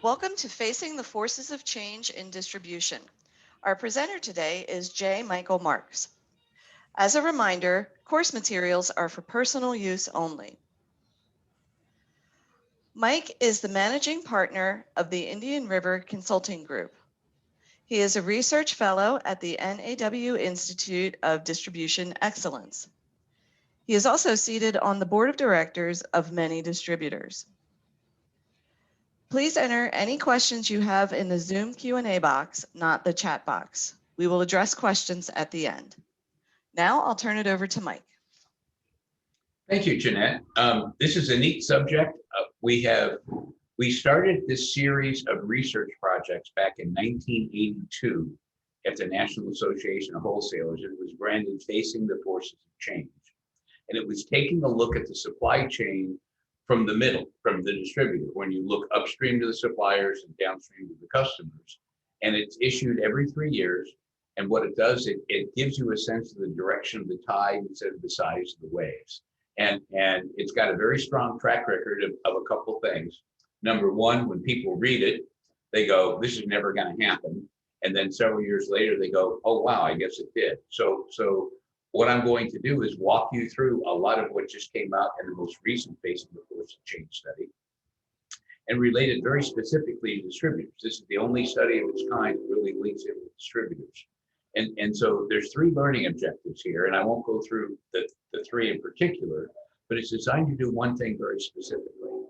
Welcome to Facing the Forces of Change in Distribution. Our presenter today is J. Michael Marks. As a reminder, course materials are for personal use only. Mike is the managing partner of the Indian River Consulting Group. He is a research fellow at the NAW Institute of Distribution Excellence. He is also seated on the board of directors of many distributors. Please enter any questions you have in the Zoom Q&A box, not the chat box. We will address questions at the end. Now I'll turn it over to Mike. Thank you, Jeanette. This is a neat subject. We started this series of research projects back in 1982 at the National Association of Wholesalers. It was branded Facing the Forces of Change. And it was taking a look at the supply chain from the middle, from the distributor, when you look upstream to the suppliers and downstream to the customers. And it's issued every 3 years. And what it does, it gives you a sense of the direction of the tide instead of the size of the waves. And it's got a very strong track record of a couple things. Number one, when people read it, they go, this is never going to happen. And then several years later, they go, oh, wow, I guess it did. So what I'm going to do is walk you through a lot of what just came out in the most recent Facing the Forces of Change study and relate it very specifically to distributors. This is the only study of its kind that really links in with distributors. And so there's 3 learning objectives here, and I won't go through the 3 in particular, but it's designed to do one thing very specifically.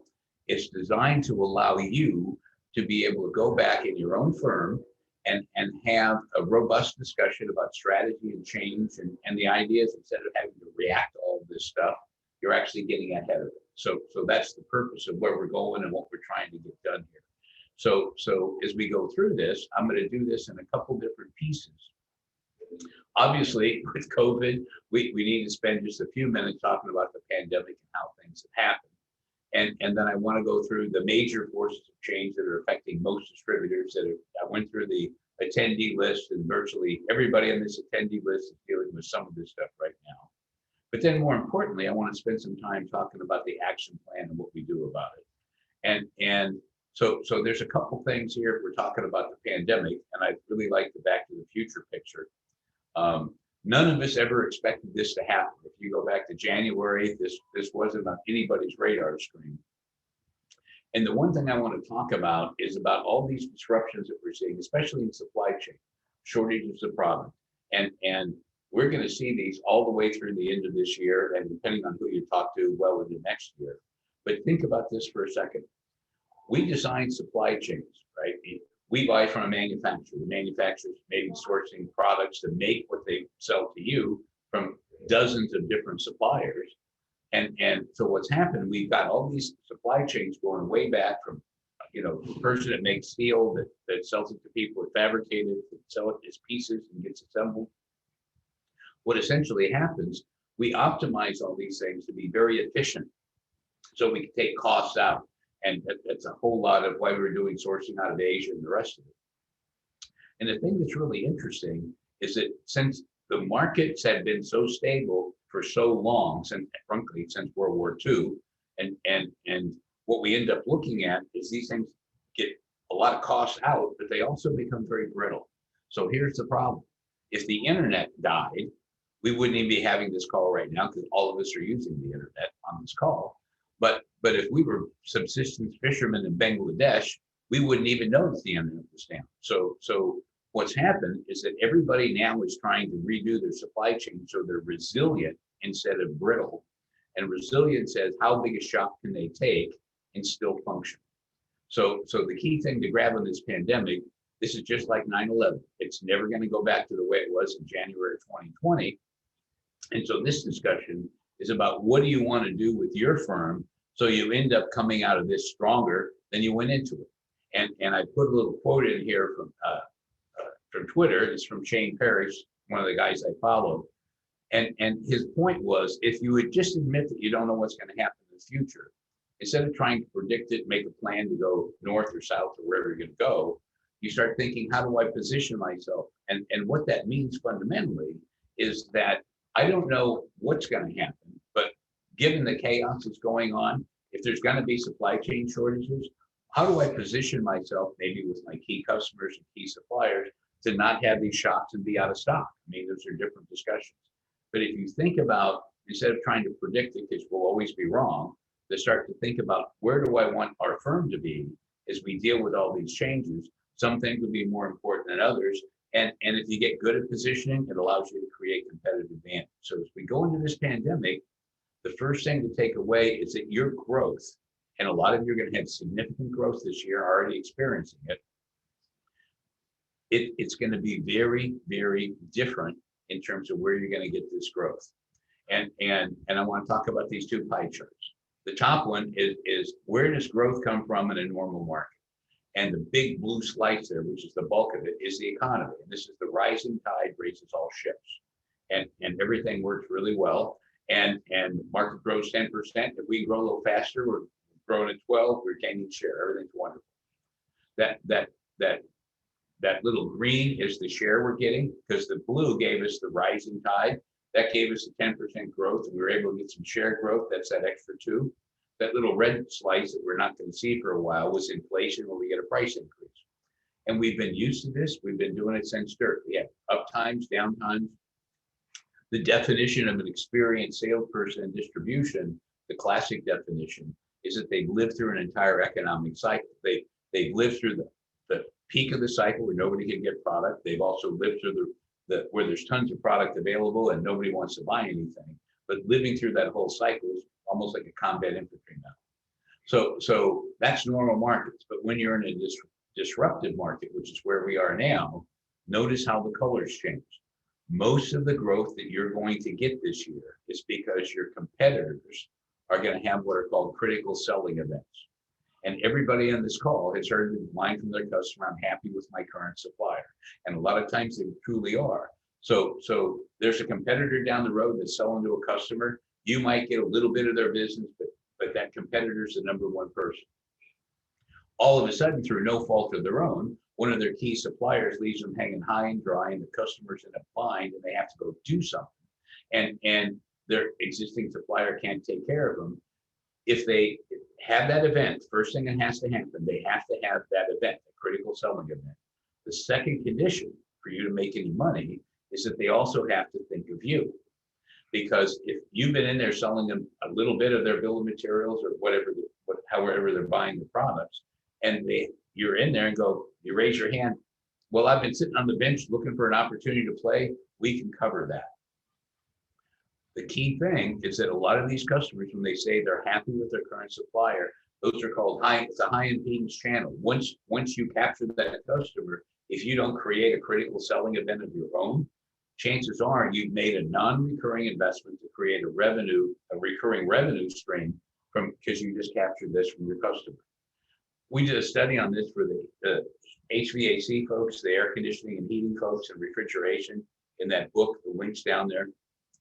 It's designed to allow you to be able to go back in your own firm and have a robust discussion about strategy and change and the ideas. Instead of having to react to all of this stuff, you're actually getting ahead of it. So that's the purpose of where we're going and what we're trying to get done here. So as we go through this, I'm going to do this in a couple different pieces. Obviously, with COVID, we need to spend just a few minutes talking about the pandemic and how things have happened. And then I want to go through the major forces of change that are affecting most distributors. I went through the attendee list, and virtually everybody on this attendee list is dealing with some of this stuff right now. But then more importantly, I want to spend some time talking about the action plan and what we do about it. And so there's a couple things here if we're talking about the pandemic, and I really like the Back to the Future picture. None of us ever expected this to happen. If you go back to January, this wasn't on anybody's radar screen. And the one thing I want to talk about is about all these disruptions that we're seeing, especially in supply chain, shortages of product. And we're going to see these all the way through the end of this year, and depending on who you talk to, well into next year. But think about this for a second. We design supply chains, right? We buy from a manufacturer. The manufacturer's maybe sourcing products to make what they sell to you from dozens of different suppliers. And so what's happened, we've got all these supply chains going way back from, the person that makes steel, that sells it to people, that fabricate it, that sell it as pieces and gets assembled. What essentially happens, we optimize all these things to be very efficient so we can take costs out. And that's a whole lot of why we're doing sourcing out of Asia and the rest of it. And the thing that's really interesting is that since the markets have been so stable for so long, frankly, since World War II, and what we end up looking at is these things get a lot of costs out, but they also become very brittle. So here's the problem. If the internet died, we wouldn't even be having this call right now because all of us are using the internet on this call. But if we were subsistence fishermen in Bangladesh, we wouldn't even know that the internet was down. So what's happened is that everybody now is trying to redo their supply chain so they're resilient instead of brittle. And resilience says how big a shock can they take and still function. So the key thing to grab on this pandemic, this is just like 9/11. It's never going to go back to the way it was in January of 2020. And so this discussion is about what do you want to do with your firm so you end up coming out of this stronger than you went into it. And I put a little quote in here from Twitter. It's from Shane Parrish, one of the guys I follow. And his point was, if you would just admit that you don't know what's going to happen in the future, instead of trying to predict it, make a plan to go north or south or wherever you're going to go, you start thinking, how do I position myself? And what that means fundamentally is that I don't know what's going to happen, but given the chaos that's going on, if there's going to be supply chain shortages, how do I position myself maybe with my key customers and key suppliers to not have these shocks and be out of stock? I mean, those are different discussions. But if you think about, instead of trying to predict it, because we'll always be wrong, to start to think about where do I want our firm to be as we deal with all these changes. Some things will be more important than others. And if you get good at positioning, it allows you to create competitive advantage. So as we go into this pandemic, the first thing to take away is that your growth, and a lot of you are going to have significant growth this year, already experiencing it. It's going to be very, very different in terms of where you're going to get this growth. And I want to talk about these two pie charts. The top one is where does growth come from in a normal market? And the big blue slice there, which is the bulk of it, is the economy. And this is the rising tide raises all ships. And everything works really well. And market grows 10%. If we grow a little faster, we're growing at 12, we're gaining share. Everything's wonderful. That little green is the share we're getting, because the blue gave us the rising tide. That gave us a 10% growth, and we were able to get some share growth. That's that extra 2. That little red slice that we're not going to see for a while was inflation, where we get a price increase. And we've been used to this. We've been doing it since dirt. We have up times, down times. The definition of an experienced salesperson in distribution, the classic definition, is that they've lived through an entire economic cycle. They've lived through the peak of the cycle where nobody can get product. They've also lived through the where there's tons of product available and nobody wants to buy anything. But living through that whole cycle is almost like a combat infantry now. So that's normal markets. But when you're in a disruptive market, which is where we are now, notice how the colors change. Most of the growth that you're going to get this year is because your competitors are going to have what are called critical selling events. And everybody on this call has heard the line from their customer, I'm happy with my current supplier. And a lot of times they truly are. So there's a competitor down the road that's selling to a customer. You might get a little bit of their business, but that competitor is the number one person. All of a sudden, through no fault of their own, one of their key suppliers leaves them hanging high and dry, and the customers end up blind, and they have to go do something. And their existing supplier can't take care of them. If they have that event, first thing that has to happen, they have to have that event, a critical selling event. The second condition for you to make any money is that they also have to think of you. Because if you've been in there selling them a little bit of their bill of materials or however they're buying the products, and you're in there and you raise your hand, well, I've been sitting on the bench looking for an opportunity to play, we can cover that. The key thing is that a lot of these customers, when they say they're happy with their current supplier, those are called it's a high impedance channel. Once you capture that customer, if you don't create a critical selling event of your own, chances are you've made a non-recurring investment to create a recurring revenue stream because you just captured this from your customer. We did a study on this for the HVAC folks, the air conditioning and heating folks, and refrigeration in that book, the link's down there.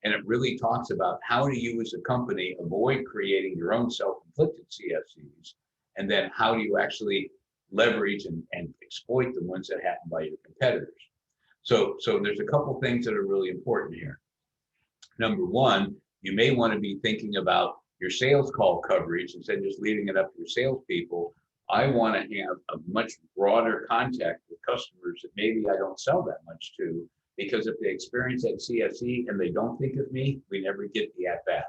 And it really talks about how do you as a company avoid creating your own self-inflicted CFCs, and then how do you actually leverage and exploit the ones that happen by your competitors. So there's a couple things that are really important here. Number one, you may want to be thinking about your sales call coverage instead of just leaving it up to your salespeople. I want to have a much broader contact with customers that maybe I don't sell that much to, because if they experience that CFC and they don't think of me, we never get the at-bat.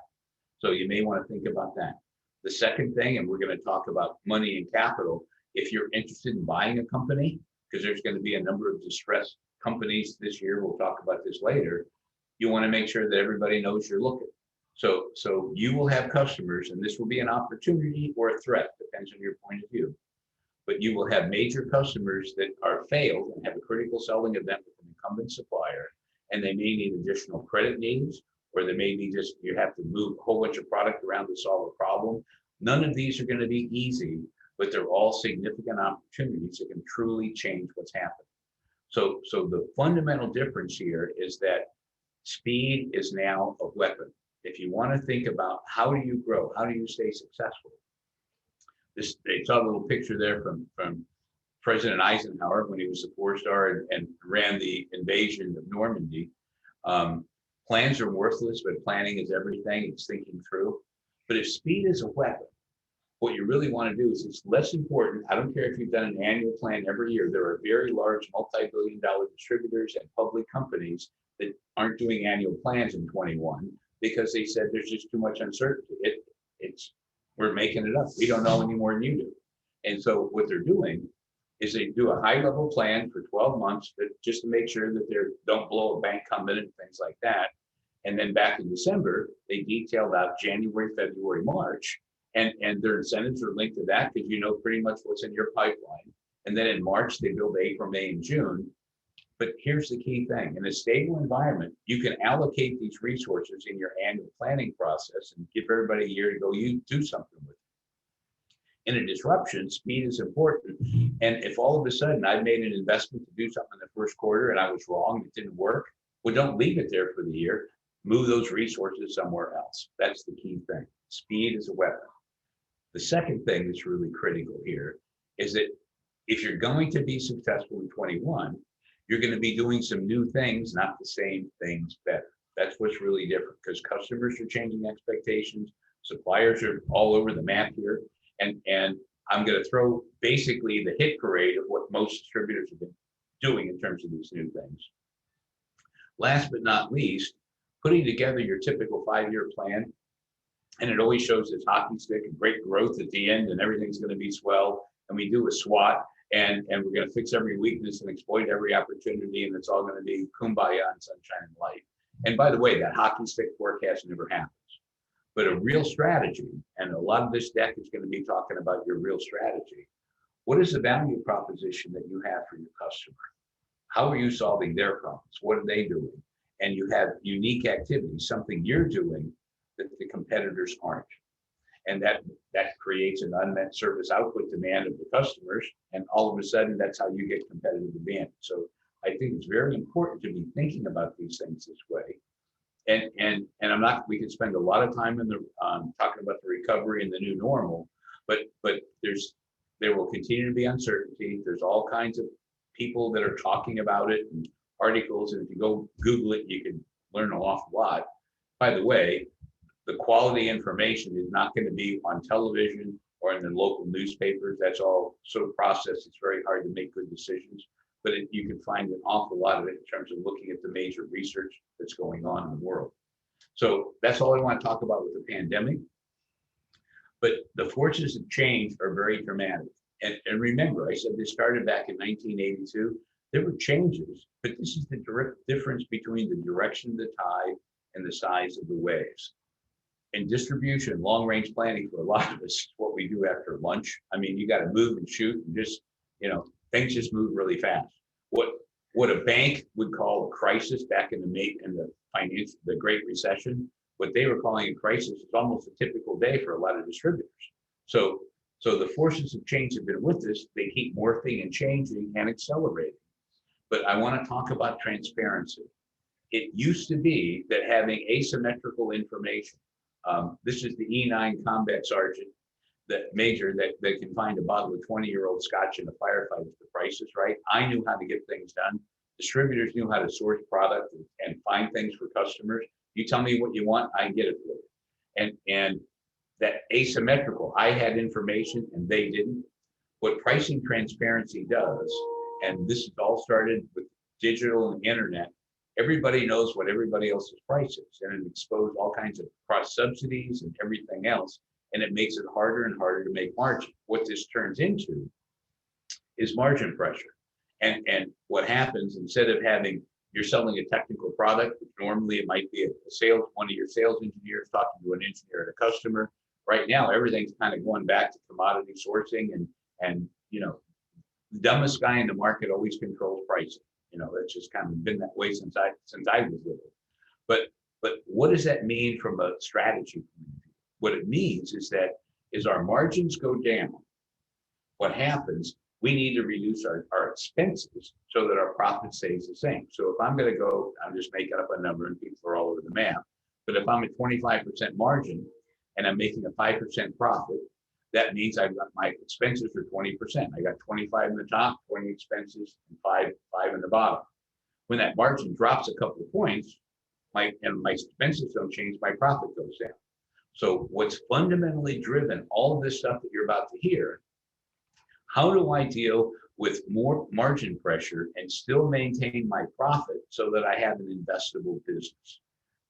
So you may want to think about that. The second thing, and we're going to talk about money and capital, if you're interested in buying a company, because there's going to be a number of distressed companies this year, we'll talk about this later, you want to make sure that everybody knows you're looking. So you will have customers, and this will be an opportunity or a threat, depends on your point of view. But you will have major customers that are failed and have a critical selling event with an incumbent supplier, and they may need additional credit needs, or they may be just, you have to move a whole bunch of product around to solve a problem. None of these are going to be easy, but they're all significant opportunities that can truly change what's happening. So the fundamental difference here is that speed is now a weapon. If you want to think about how do you grow, how do you stay successful? They saw a little picture there from President Eisenhower when he was a 4-star and ran the invasion of Normandy. Plans are worthless, but planning is everything. It's thinking through. But if speed is a weapon, What you really want to do is it's less important. I don't care if you've done an annual plan every year. There are very large multi-billion-dollar distributors and public companies that aren't doing annual plans in 21 because they said there's just too much uncertainty. We're making it up. We don't know any more than you do. And so what they're doing is they do a high-level plan for 12 months just to make sure that they don't blow a bank commitment and things like that. And then back in December, they detailed out January, February, March, and their incentives are linked to that because you know pretty much what's in your pipeline. And then in March, they build April, May, and June. But here's the key thing. In a stable environment, you can allocate these resources in your annual planning process and give everybody a year to go you do something with it. In a disruption, speed is important. And if all of a sudden I made an investment to do something in the first quarter and I was wrong, it didn't work, well, don't leave it there for the year. Move those resources somewhere else. That's the key thing. Speed is a weapon. The second thing that's really critical here is that if you're going to be successful in 21, you're going to be doing some new things, not the same things better. That's what's really different because customers are changing expectations. Suppliers are all over the map here. And I'm going to throw basically the hit parade of what most distributors have been doing in terms of these new things. Last but not least, putting together your typical 5-year plan. And it always shows this hockey stick and great growth at the end and everything's going to be swell. And we do a SWOT and we're going to fix every weakness and exploit every opportunity. And it's all going to be kumbaya and sunshine and light. And by the way, that hockey stick forecast never happens. But a real strategy, and a lot of this deck is going to be talking about your real strategy. What is the value proposition that you have for your customer? How are you solving their problems? What are they doing? And you have unique activities, something you're doing that the competitors aren't. And that creates an unmet service output demand of the customers. And all of a sudden, that's how you get competitive advantage. So I think it's very important to be thinking about these things this way. And I'm not, we could spend a lot of time in the talking about the recovery and the new normal, but there will continue to be uncertainty. There's all kinds of people that are talking about it and articles. And if you go Google it, you can learn an awful lot. By the way, the quality information is not going to be on television or in the local newspapers. That's all so processed. It's very hard to make good decisions. But you can find an awful lot of it in terms of looking at the major research that's going on in the world. So that's all I want to talk about with the pandemic. But the forces of change are very dramatic. And remember, I said this started back in 1982. There were changes, but this is the direct difference between the direction of the tide and the size of the waves. In distribution, long-range planning for a lot of us is what we do after lunch. I mean, you got to move and shoot and just, things just move really fast. What a bank would call a crisis back in the Great Recession, what they were calling a crisis is almost a typical day for a lot of distributors. So the forces of change have been with us. They keep morphing and changing and accelerating. But I want to talk about transparency. It used to be that having asymmetrical information, this is the E9 combat sergeant, that major that can find a bottle of 20-year-old scotch in a firefight if the price is right. I knew how to get things done. Distributors knew how to source product and find things for customers. You tell me what you want, I get it for you. And that asymmetrical, I had information and they didn't. What pricing transparency does, and this has all started with digital and internet, everybody knows what everybody else's price is, and it exposed all kinds of cross subsidies and everything else. And it makes it harder and harder to make margin. What this turns into is margin pressure. And what happens, instead of you're selling a technical product, which normally it might be one of your sales engineers talking to an engineer at a customer. Right now, everything's kind of going back to commodity sourcing and the dumbest guy in the market always controls pricing. It's just kind of been that way since I was little. But what does that mean from a strategy point of view? What it means is that as our margins go down, what happens, we need to reduce our expenses so that our profit stays the same. So if I'm going to go, I'm just making up a number and people are all over the map. But if I'm at 25% margin and I'm making a 5% profit, that means I've got my expenses are 20%. I got 25 in the top, 20 expenses, and five in the bottom. When that margin drops a couple of points, my expenses don't change, my profit goes down. So what's fundamentally driven all of this stuff that you're about to hear, how do I deal with more margin pressure and still maintain my profit so that I have an investable business?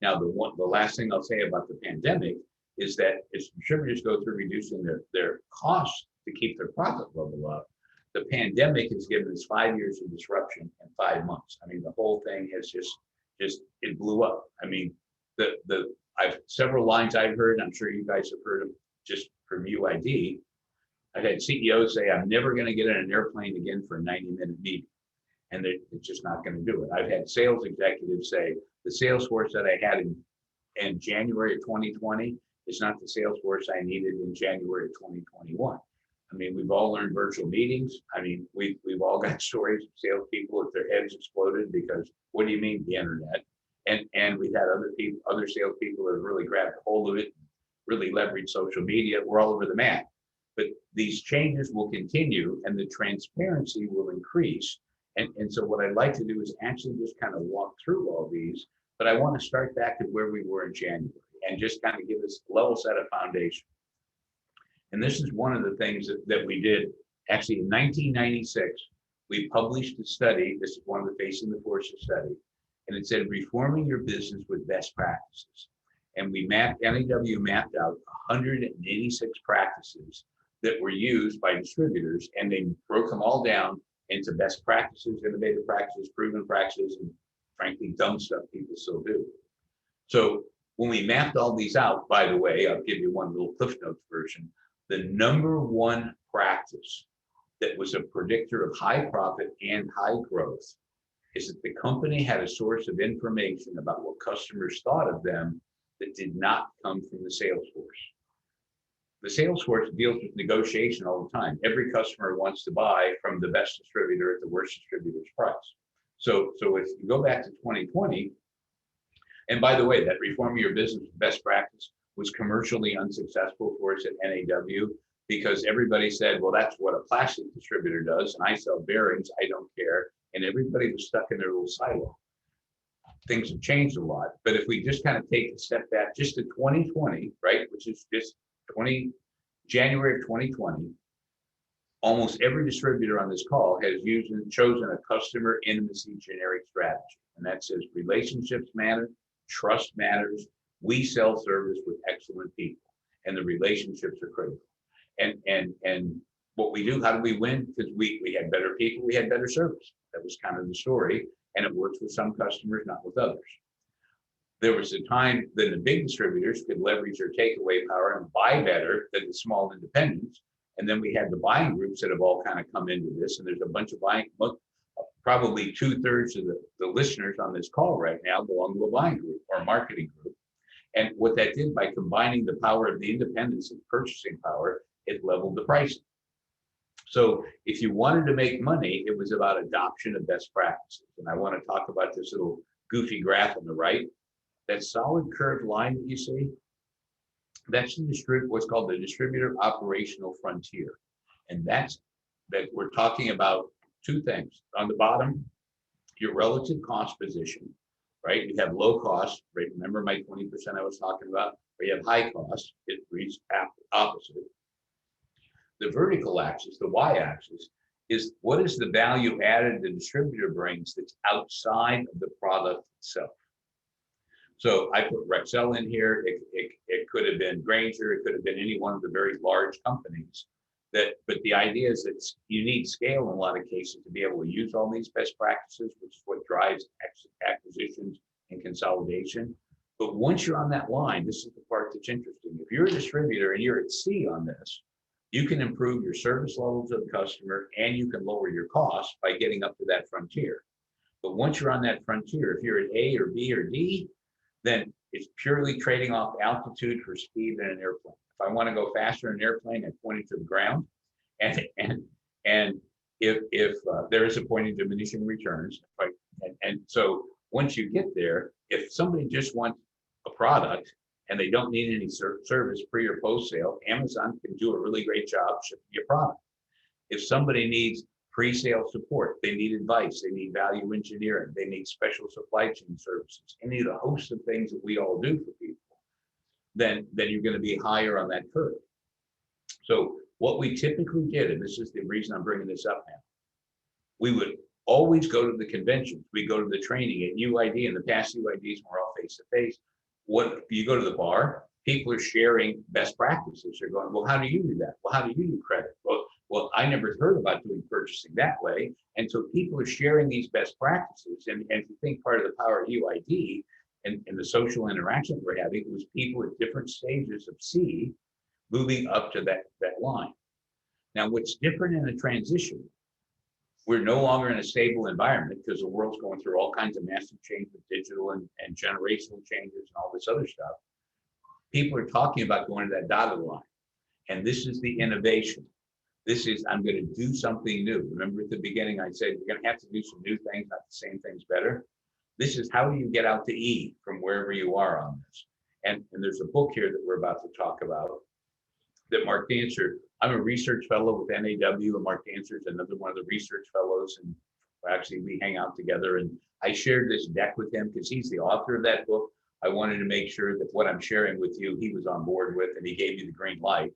Now, the last thing I'll say about the pandemic is that as distributors go through reducing their costs to keep their profit level up, the pandemic has given us 5 years of disruption in 5 months. I mean, the whole thing has just it blew up. I mean, I've several lines I've heard, I'm sure you guys have heard them just from UID. I've had CEOs say, I'm never going to get in an airplane again for a 90-minute meeting. And they're just not going to do it. I've had sales executives say, the sales force that I had in January of 2020 is not the sales force I needed in January of 2021. I mean, we've all learned virtual meetings. I mean, we've all got stories of salespeople if their heads exploded because what do you mean the internet? And we've had other salespeople that have really grabbed a hold of it, really leveraged social media. We're all over the map. But these changes will continue and the transparency will increase. And so what I'd like to do is actually just kind of walk through all these, but I want to start back at where we were in January and just kind of give us a level set of foundation. And this is one of the things that we did actually in 1996. We published a study. This is one of the Facing the Forces study. And it said, reforming your business with best practices. And NAW mapped out 186 practices that were used by distributors, and they broke them all down into best practices, innovative practices, proven practices, and frankly, dumb stuff people still do. So when we mapped all these out, by the way, I'll give you one little Cliff Notes version. The number one practice that was a predictor of high profit and high growth is that the company had a source of information about what customers thought of them that did not come from the sales force. The sales force deals with negotiation all the time. Every customer wants to buy from the best distributor at the worst distributor's price. So if you go back to 2020, and by the way, that reforming your business best practice was commercially unsuccessful for us at NAW because everybody said, well, that's what a plastic distributor does, and I sell bearings, I don't care. And everybody was stuck in their little silo. Things have changed a lot, but if we just kind of take a step back just to 2020, right, which is just January of 2020, almost every distributor on this call has chosen a customer intimacy generic strategy. And that says relationships matter, trust matters, we sell service with excellent people, and the relationships are critical. And what we do, how do we win? Because we had better people, we had better service. That was kind of the story, and it works with some customers, not with others. There was a time that the big distributors could leverage their takeaway power and buy better than the small independents. And then we had the buying groups that have all kind of come into this. And there's a bunch of buying, probably 2/3 of the listeners on this call right now belong to a buying group or marketing group. And what that did by combining the power of the independents and purchasing power, it leveled the pricing. So if you wanted to make money, it was about adoption of best practices. And I want to talk about this little goofy graph on the right. That solid curved line that you see, that's what's called the distributor operational frontier. And that we're talking about two things. On the bottom, your relative cost position, right? You have low cost, right? Remember my 20% I was talking about? Or you have high cost, it reads opposite. The vertical axis, the y-axis, is what is the value added the distributor brings that's outside of the product itself. So I put Rexel in here. It could have been Grainger. It could have been any one of the very large companies. But the idea is that you need scale in a lot of cases to be able to use all these best practices, which is what drives acquisitions and consolidation. But once you're on that line, this is the part that's interesting. If you're a distributor and you're at sea on this, you can improve your service levels of the customer and you can lower your costs by getting up to that frontier. But once you're on that frontier, if you're at A or B or D, then it's purely trading off altitude for speed in an airplane. If I want to go faster in an airplane, I point it to the ground. And if there is a point in diminishing returns, right? And so once you get there, if somebody just wants a product and they don't need any service pre or post sale, Amazon can do a really great job shipping your product. If somebody needs pre-sale support, they need advice, they need value engineering, they need special supply chain services, any of the host of things that we all do for people, then you're going to be higher on that curve. So what we typically did, and this is the reason I'm bringing this up now, we would always go to the conventions. We go to the training at UID. In the past UIDs, we're all face to face. What you go to the bar, people are sharing best practices. They're going, well, how do you do that? Well, how do you do credit? Well, I never heard about doing purchasing that way. And so people are sharing these best practices. And if you think part of the power of UID and the social interaction we're having, it was people at different stages of C moving up to that line. Now, what's different in the transition, we're no longer in a stable environment because the world's going through all kinds of massive change with digital and generational changes and all this other stuff. People are talking about going to that dotted line. And this is the innovation. This is, I'm going to do something new. Remember at the beginning, I said, you're going to have to do some new things, not the same things better. This is how do you get out to E from wherever you are on this. And there's a book here that we're about to talk about that Mark Dancer, I'm a research fellow with NAW, and Mark Dancer is another one of the research fellows. And actually we hang out together, and I shared this deck with him because he's the author of that book. I wanted to make sure that what I'm sharing with you, he was on board with, and he gave me the green light.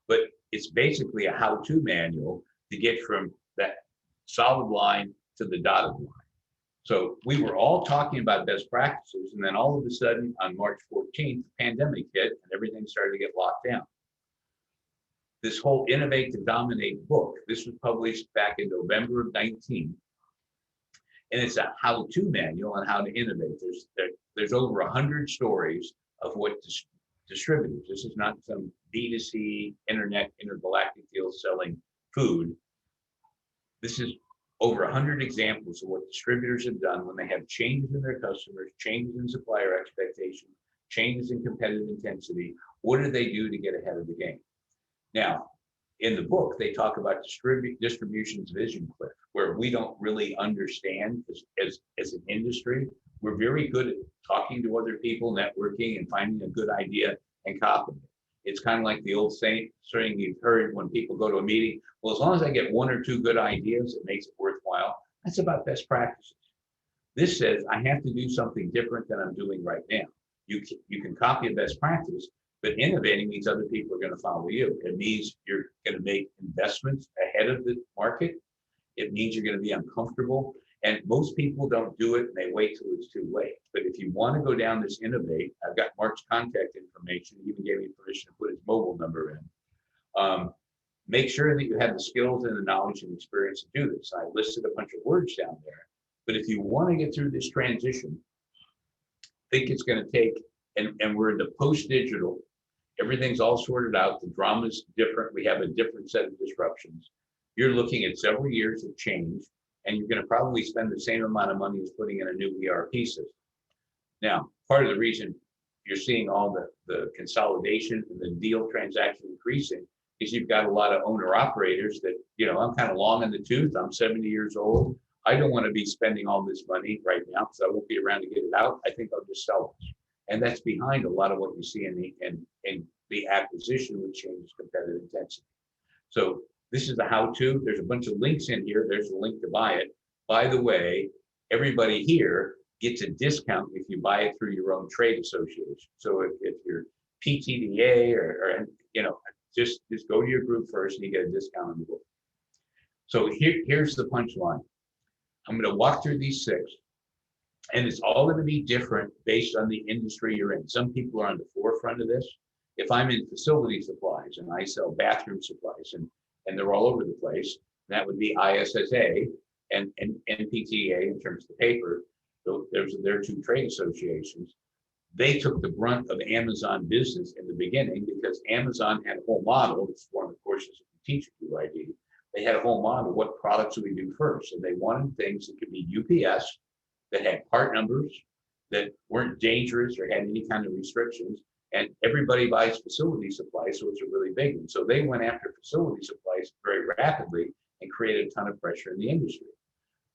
But it's basically a how-to manual to get from that solid line to the dotted line. So we were all talking about best practices, and then all of a sudden on March 14th, the pandemic hit and everything started to get locked down. This whole Innovate to Dominate book, this was published back in November of 19, and it's a how-to manual on how to innovate. There's over 100 stories of what distributors, this is not some B2C internet intergalactic deal selling food. This is over 100 examples of what distributors have done when they have changes in their customers, changes in supplier expectations, changes in competitive intensity. What do they do to get ahead of the game? Now, in the book, they talk about distribution's vision cliff, where we don't really understand as an industry. We're very good at talking to other people, networking, and finding a good idea and copying it. It's kind of like the old saying you've heard when people go to a meeting, well, as long as I get one or two good ideas, it makes it worthwhile. That's about best practices. This says I have to do something different than I'm doing right now. You can copy a best practice, but innovating means other people are going to follow you. It means you're going to make investments ahead of the market. It means you're going to be uncomfortable. And most people don't do it and they wait till it's too late. But if you want to go down this Innovate, I've got Mark's contact information. He even gave me permission to put his mobile number in. Make sure that you have the skills and the knowledge and experience to do this. I listed a bunch of words down there. But if you want to get through this transition, I think it's going to take, and we're in the post-digital, everything's all sorted out. The drama's different. We have a different set of disruptions. You're looking at several years of change, and you're going to probably spend the same amount of money as putting in a new ERP system. Now, part of the reason you're seeing all the consolidation and the deal transaction increasing is you've got a lot of owner operators that, I'm kind of long in the tooth. I'm 70 years old. I don't want to be spending all this money right now because I won't be around to get it out. I think I'll just sell it. And that's behind a lot of what you see in the acquisition, which changes competitive intensity. So this is the how-to. There's a bunch of links in here. There's a link to buy it. By the way, everybody here gets a discount if you buy it through your own trade association. So if you're PTDA or just go to your group first and you get a discount on the book. So here's the punchline. I'm going to walk through these 6, and it's all going to be different based on the industry you're in. Some people are on the forefront of this. If I'm in facility supplies and I sell bathroom supplies and they're all over the place, that would be ISSA and NPTA in terms of the paper. So they're 2 trade associations. They took the brunt of Amazon business in the beginning because Amazon had a whole model. It's one of the courses that we teach at UID. They had a whole model. What products do we do first? And they wanted things that could be UPS, that had part numbers, that weren't dangerous or had any kind of restrictions. And everybody buys facility supplies, so it's a really big one. So they went after facility supplies very rapidly and created a ton of pressure in the industry.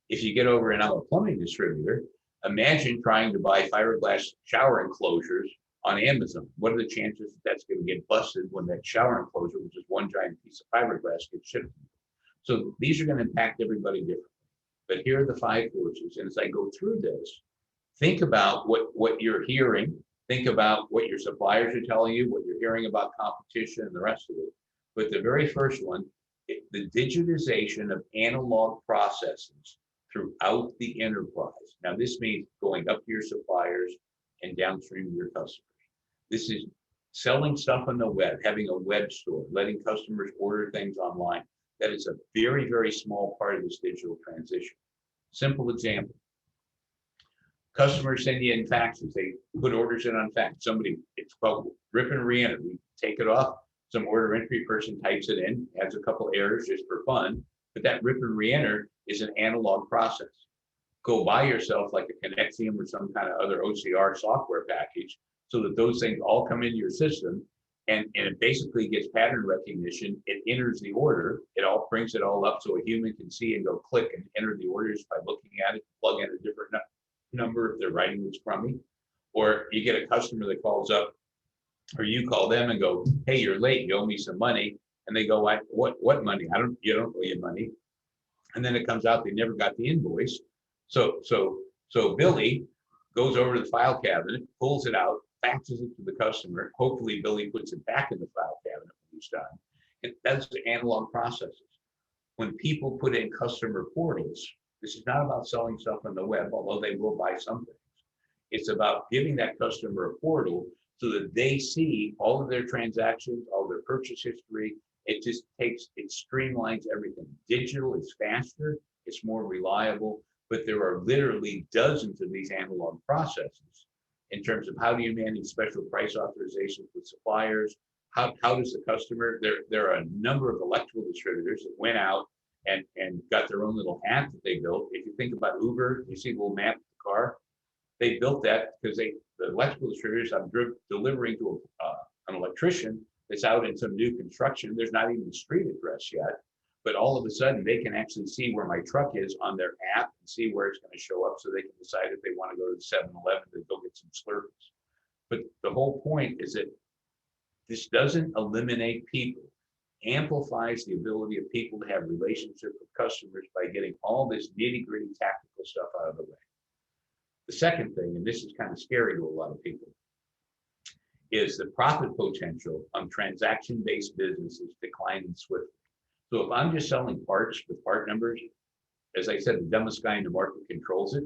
If you get over and I'm a plumbing distributor, imagine trying to buy fiberglass shower enclosures on Amazon. What are the chances that that's going to get busted when that shower enclosure, which is one giant piece of fiberglass, gets shipped? So these are going to impact everybody differently. But here are the 5 forces. And as I go through this, think about what you're hearing Think about what your suppliers are telling you, what you're hearing about competition and the rest of it. But the very first one, the digitization of analog processes throughout the enterprise. Now, this means going up to your suppliers and downstream to your customers. This is selling stuff on the web, having a web store, letting customers order things online. That is a very, very small part of this digital transition. Simple example. Customers send you in faxes. They put orders in on fax. It's called rip and re-enter. We take it off. Some order entry person types it in, adds a couple errors just for fun. But that rip and re-enter is an analog process. Go buy yourself like a Connexium or some kind of other OCR software package so that those things all come into your system, and it basically gets pattern recognition. It enters the order. It all brings it all up so a human can see and go click and enter the orders by looking at it, plug in a different number if their writing was crummy. Or you get a customer that calls up, or you call them and go, hey, you're late, you owe me some money. And they go, what money? You don't owe you money. And then it comes out they never got the invoice. So Billy goes over to the file cabinet, pulls it out, faxes it to the customer. Hopefully Billy puts it back in the file cabinet when he's done. And that's the analog processes. When people put in customer portals, this is not about selling stuff on the web, although they will buy some things. It's about giving that customer a portal so that they see all of their transactions, all their purchase history. It streamlines everything. Digital is faster, it's more reliable, but there are literally dozens of these analog processes in terms of how do you manage special price authorizations with suppliers? How does the customer, there are a number of electrical distributors that went out and got their own little app that they built. If you think about Uber, you see the little map of the car. They built that because the electrical distributors, I'm delivering to an electrician that's out in some new construction. There's not even a street address yet, but all of a sudden they can actually see where my truck is on their app and see where it's going to show up so they can decide if they want to go to the 7-Eleven to go get some Slurpees. But the whole point is that this doesn't eliminate people, amplifies the ability of people to have relationships with customers by getting all this nitty-gritty tactical stuff out of the way. The second thing, and this is kind of scary to a lot of people, is the profit potential on transaction-based businesses declining swiftly. So if I'm just selling parts with part numbers, as I said, the dumbest guy in the market controls it.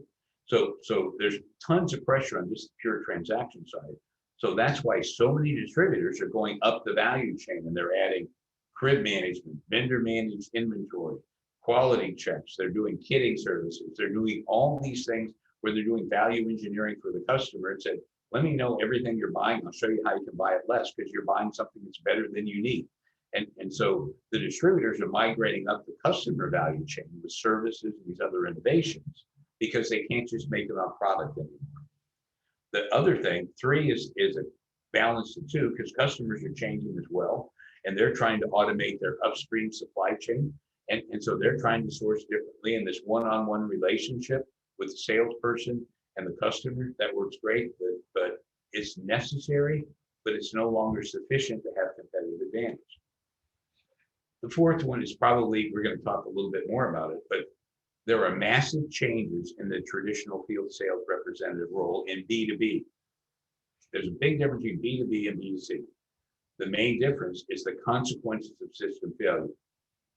So there's tons of pressure on just the pure transaction side. So that's why so many distributors are going up the value chain, and they're adding crib management, vendor managed inventory, quality checks. They're doing kitting services. They're doing all these things where they're doing value engineering for the customer and said, let me know everything you're buying. I'll show you how you can buy it less because you're buying something that's better than you need. And so the distributors are migrating up the customer value chain with services and these other innovations because they can't just make them on product anymore. The other thing, 3 is a balance of 2 because customers are changing as well. And they're trying to automate their upstream supply chain. And so they're trying to source differently. And this one-on-one relationship with the salesperson and the customer, that works great, but it's necessary, but it's no longer sufficient to have competitive advantage. The 4th one is probably, we're going to talk a little bit more about it, but there are massive changes in the traditional field sales representative role in B2B. There's a big difference between B2B and B2C. The main difference is the consequences of system failure.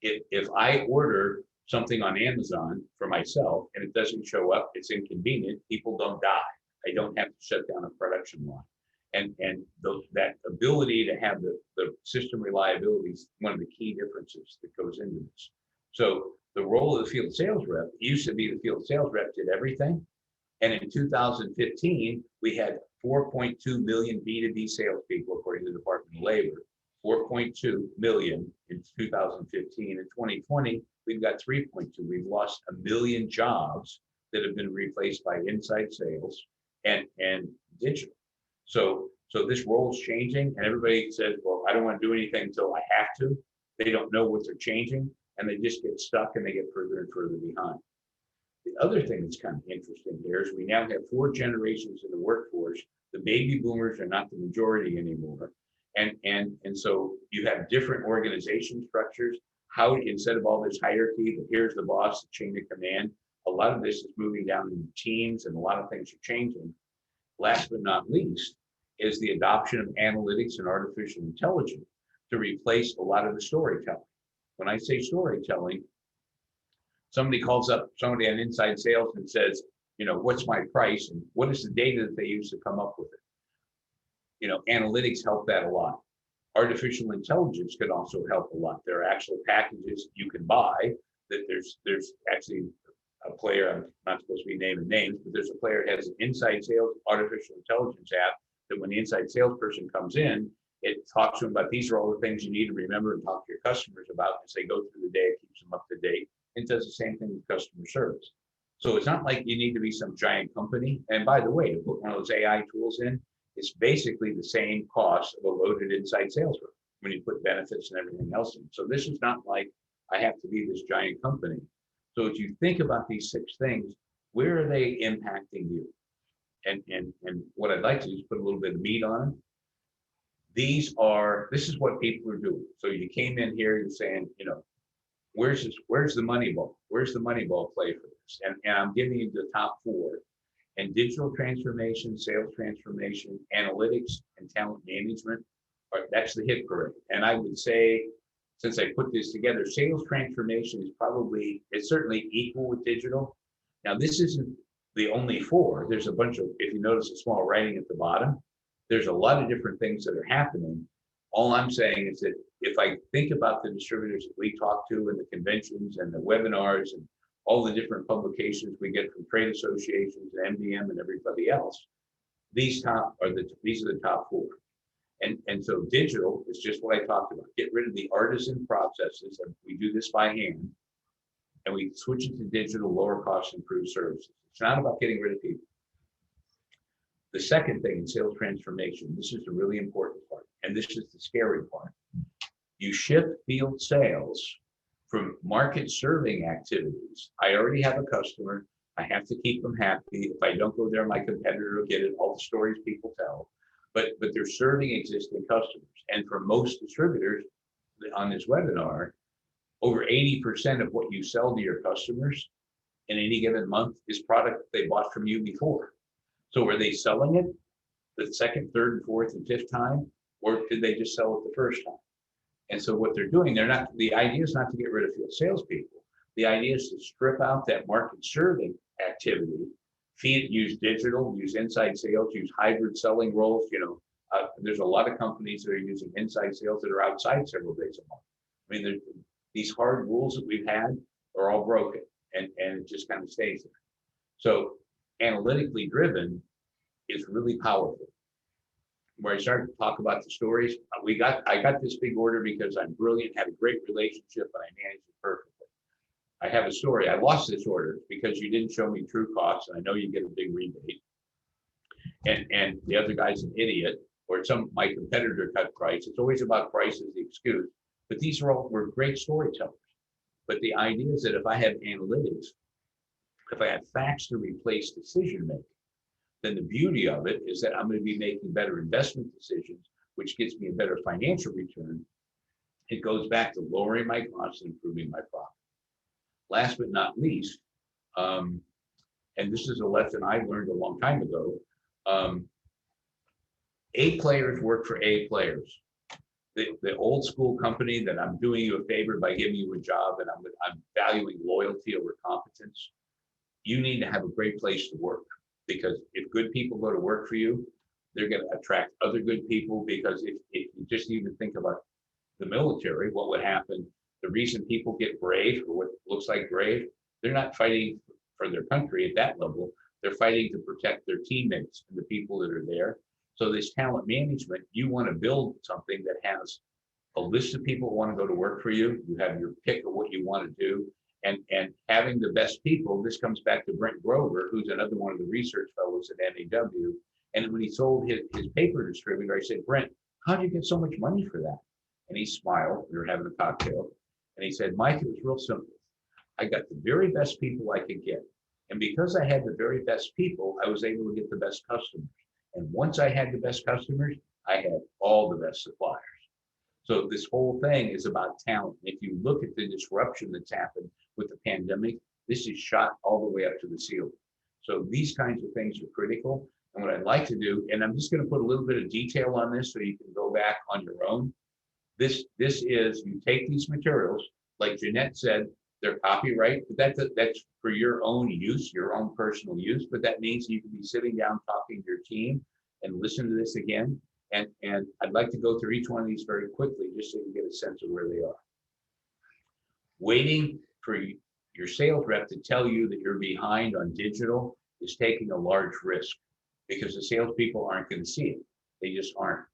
If I order something on Amazon for myself and it doesn't show up, it's inconvenient, people don't die. I don't have to shut down a production line. And that ability to have the system reliability is one of the key differences that goes into this. So the role of the field sales rep used to be the field sales rep did everything. And in 2015, we had 4.2 million B2B salespeople, according to the Department of Labor. 4.2 million in 2015. In 2020, we've got 3.2. We've lost 1 million jobs that have been replaced by inside sales and digital. So this role is changing, and everybody says, well, I don't want to do anything until I have to. They don't know what they're changing, and they just get stuck and they get further and further behind. The other thing that's kind of interesting here is we now have 4 generations in the workforce. The baby boomers are not the majority anymore. And so you have different organization structures. How, instead of all this hierarchy, here's the boss, the chain of command, a lot of this is moving down into teams and a lot of things are changing. Last but not least, is the adoption of analytics and artificial intelligence to replace a lot of the storytelling. When I say storytelling, somebody calls up somebody on inside sales and says, you know, what's my price and what is the data that they use to come up with it? You know, analytics help that a lot. Artificial intelligence can also help a lot. There are actual packages you can buy that there's actually a player, I'm not supposed to be naming names, but there's a player that has an inside sales artificial intelligence app that when the inside salesperson comes in, it talks to them about these are all the things you need to remember and talk to your customers about as they go through the day. It keeps them up to date and does the same thing with customer service. So it's not like you need to be some giant company. And by the way, to put one of those AI tools in, it's basically the same cost of a loaded inside sales rep when you put benefits and everything else in. So this is not like I have to be this giant company. So as you think about these 6 things, where are they impacting you? And what I'd like to do is put a little bit of meat on them. This is what people are doing. So you came in here, you're saying, you know, where's the money ball? Where's the money ball play for this? And I'm giving you the top 4. And digital transformation, sales transformation, analytics, and talent management, that's the hit parade. And I would say, since I put this together, sales transformation is it's certainly equal with digital. Now, this isn't the only 4. There's a bunch of, if you notice the small writing at the bottom, there's a lot of different things that are happening. All I'm saying is that if I think about the distributors that we talk to and the conventions and the webinars and all the different publications we get from trade associations and MDM and everybody else, these are the top 4. And so digital is just what I talked about. Get rid of the artisan processes. We do this by hand, and we switch it to digital, lower cost, improved services. It's not about getting rid of people. The second thing in sales transformation, this is the really important part, and this is the scary part. You shift field sales from market serving activities. I already have a customer. I have to keep them happy. If I don't go there, my competitor will get it, all the stories people tell. But they're serving existing customers. And for most distributors on this webinar, over 80% of what you sell to your customers in any given month is product they bought from you before. So are they selling it the second, third, and fourth, and fifth time, or did they just sell it the first time? And so what they're doing, the idea is not to get rid of field salespeople. The idea is to strip out that market serving activity, use digital, use inside sales, use hybrid selling roles. You know, there's a lot of companies that are using inside sales that are outside several days a month. I mean, these hard rules that we've had are all broken, and it just kind of stays there. So analytically driven is really powerful. Where I started to talk about the stories, I got this big order because I'm brilliant, had a great relationship, and I managed it perfectly. I have a story. I lost this order because you didn't show me true costs, and I know you get a big rebate. And the other guy's an idiot, or my competitor cut price. It's always about price as the excuse. But these were great storytellers. But the idea is that if I have analytics, if I have facts to replace decision making, then the beauty of it is that I'm going to be making better investment decisions, which gets me a better financial return. It goes back to lowering my costs and improving my profit. Last but not least, and this is a lesson I learned a long time ago, A players work for A players. The old school company that I'm doing you a favor by giving you a job and I'm valuing loyalty over competence, you need to have a great place to work. Because if good people go to work for you, they're going to attract other good people. Because if you just even think about the military, what would happen? The reason people get brave, or what looks like brave, they're not fighting for their country at that level. They're fighting to protect their teammates and the people that are there. So this talent management, you want to build something that has a list of people who want to go to work for you. You have your pick of what you want to do. And having the best people, this comes back to Brent Grover, who's another one of the research fellows at NAW. And when he sold his paper distributor, I said, Brent, how do you get so much money for that? And he smiled. We were having a cocktail. And he said, Mike, it was real simple. I got the very best people I could get. And because I had the very best people, I was able to get the best customers. And once I had the best customers, I had all the best suppliers. So this whole thing is about talent. If you look at the disruption that's happened with the pandemic, this is shot all the way up to the ceiling. So these kinds of things are critical. And what I'd like to do, and I'm just going to put a little bit of detail on this so you can go back on your own. This is, you take these materials, like Jeanette said, they're copyright, but that's for your own use, your own personal use. But that means you can be sitting down talking to your team and listen to this again. And I'd like to go through each one of these very quickly, just so you get a sense of where they are. Waiting for your sales rep to tell you that you're behind on digital is taking a large risk, because the salespeople aren't going to see it. They just aren't.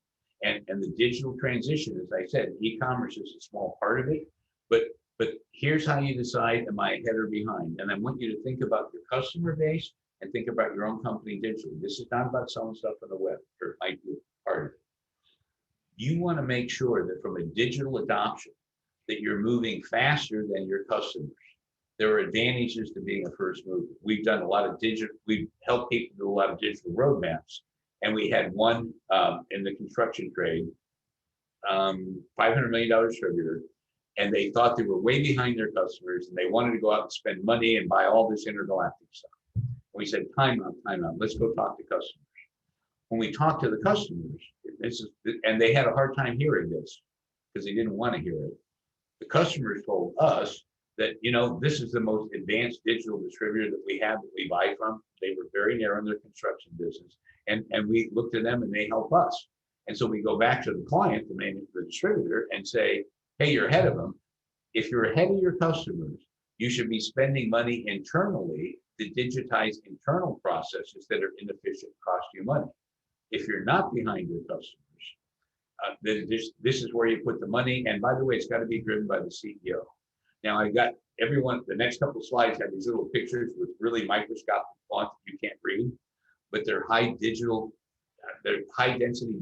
And the digital transition, as I said, e-commerce is a small part of it, but here's how you decide, am I ahead or behind? And I want you to think about your customer base and think about your own company digitally. This is not about selling stuff on the web, or it might be part of it. You want to make sure that from a digital adoption, that you're moving faster than your customers. There are advantages to being a first mover. We've done a lot of we've helped people do a lot of digital roadmaps. And we had one in the construction trade, $500 million distributor, and they thought they were way behind their customers, and they wanted to go out and spend money and buy all this intergalactic stuff. And we said, time out, let's go talk to customers. When we talked to the customers, and they had a hard time hearing this because they didn't want to hear it. The customers told us that, this is the most advanced digital distributor that we have, that we buy from. They were very narrow in their construction business. And we look to them and they help us. And so we go back to the client, the distributor, and say, hey, you're ahead of them. If you're ahead of your customers, you should be spending money internally to digitize internal processes that are inefficient, cost you money. If you're not behind your customers, then this is where you put the money. And by the way, it's got to be driven by the CEO. Now, I got everyone, the next couple of slides have these little pictures with really microscopic font that you can't read, but they're high density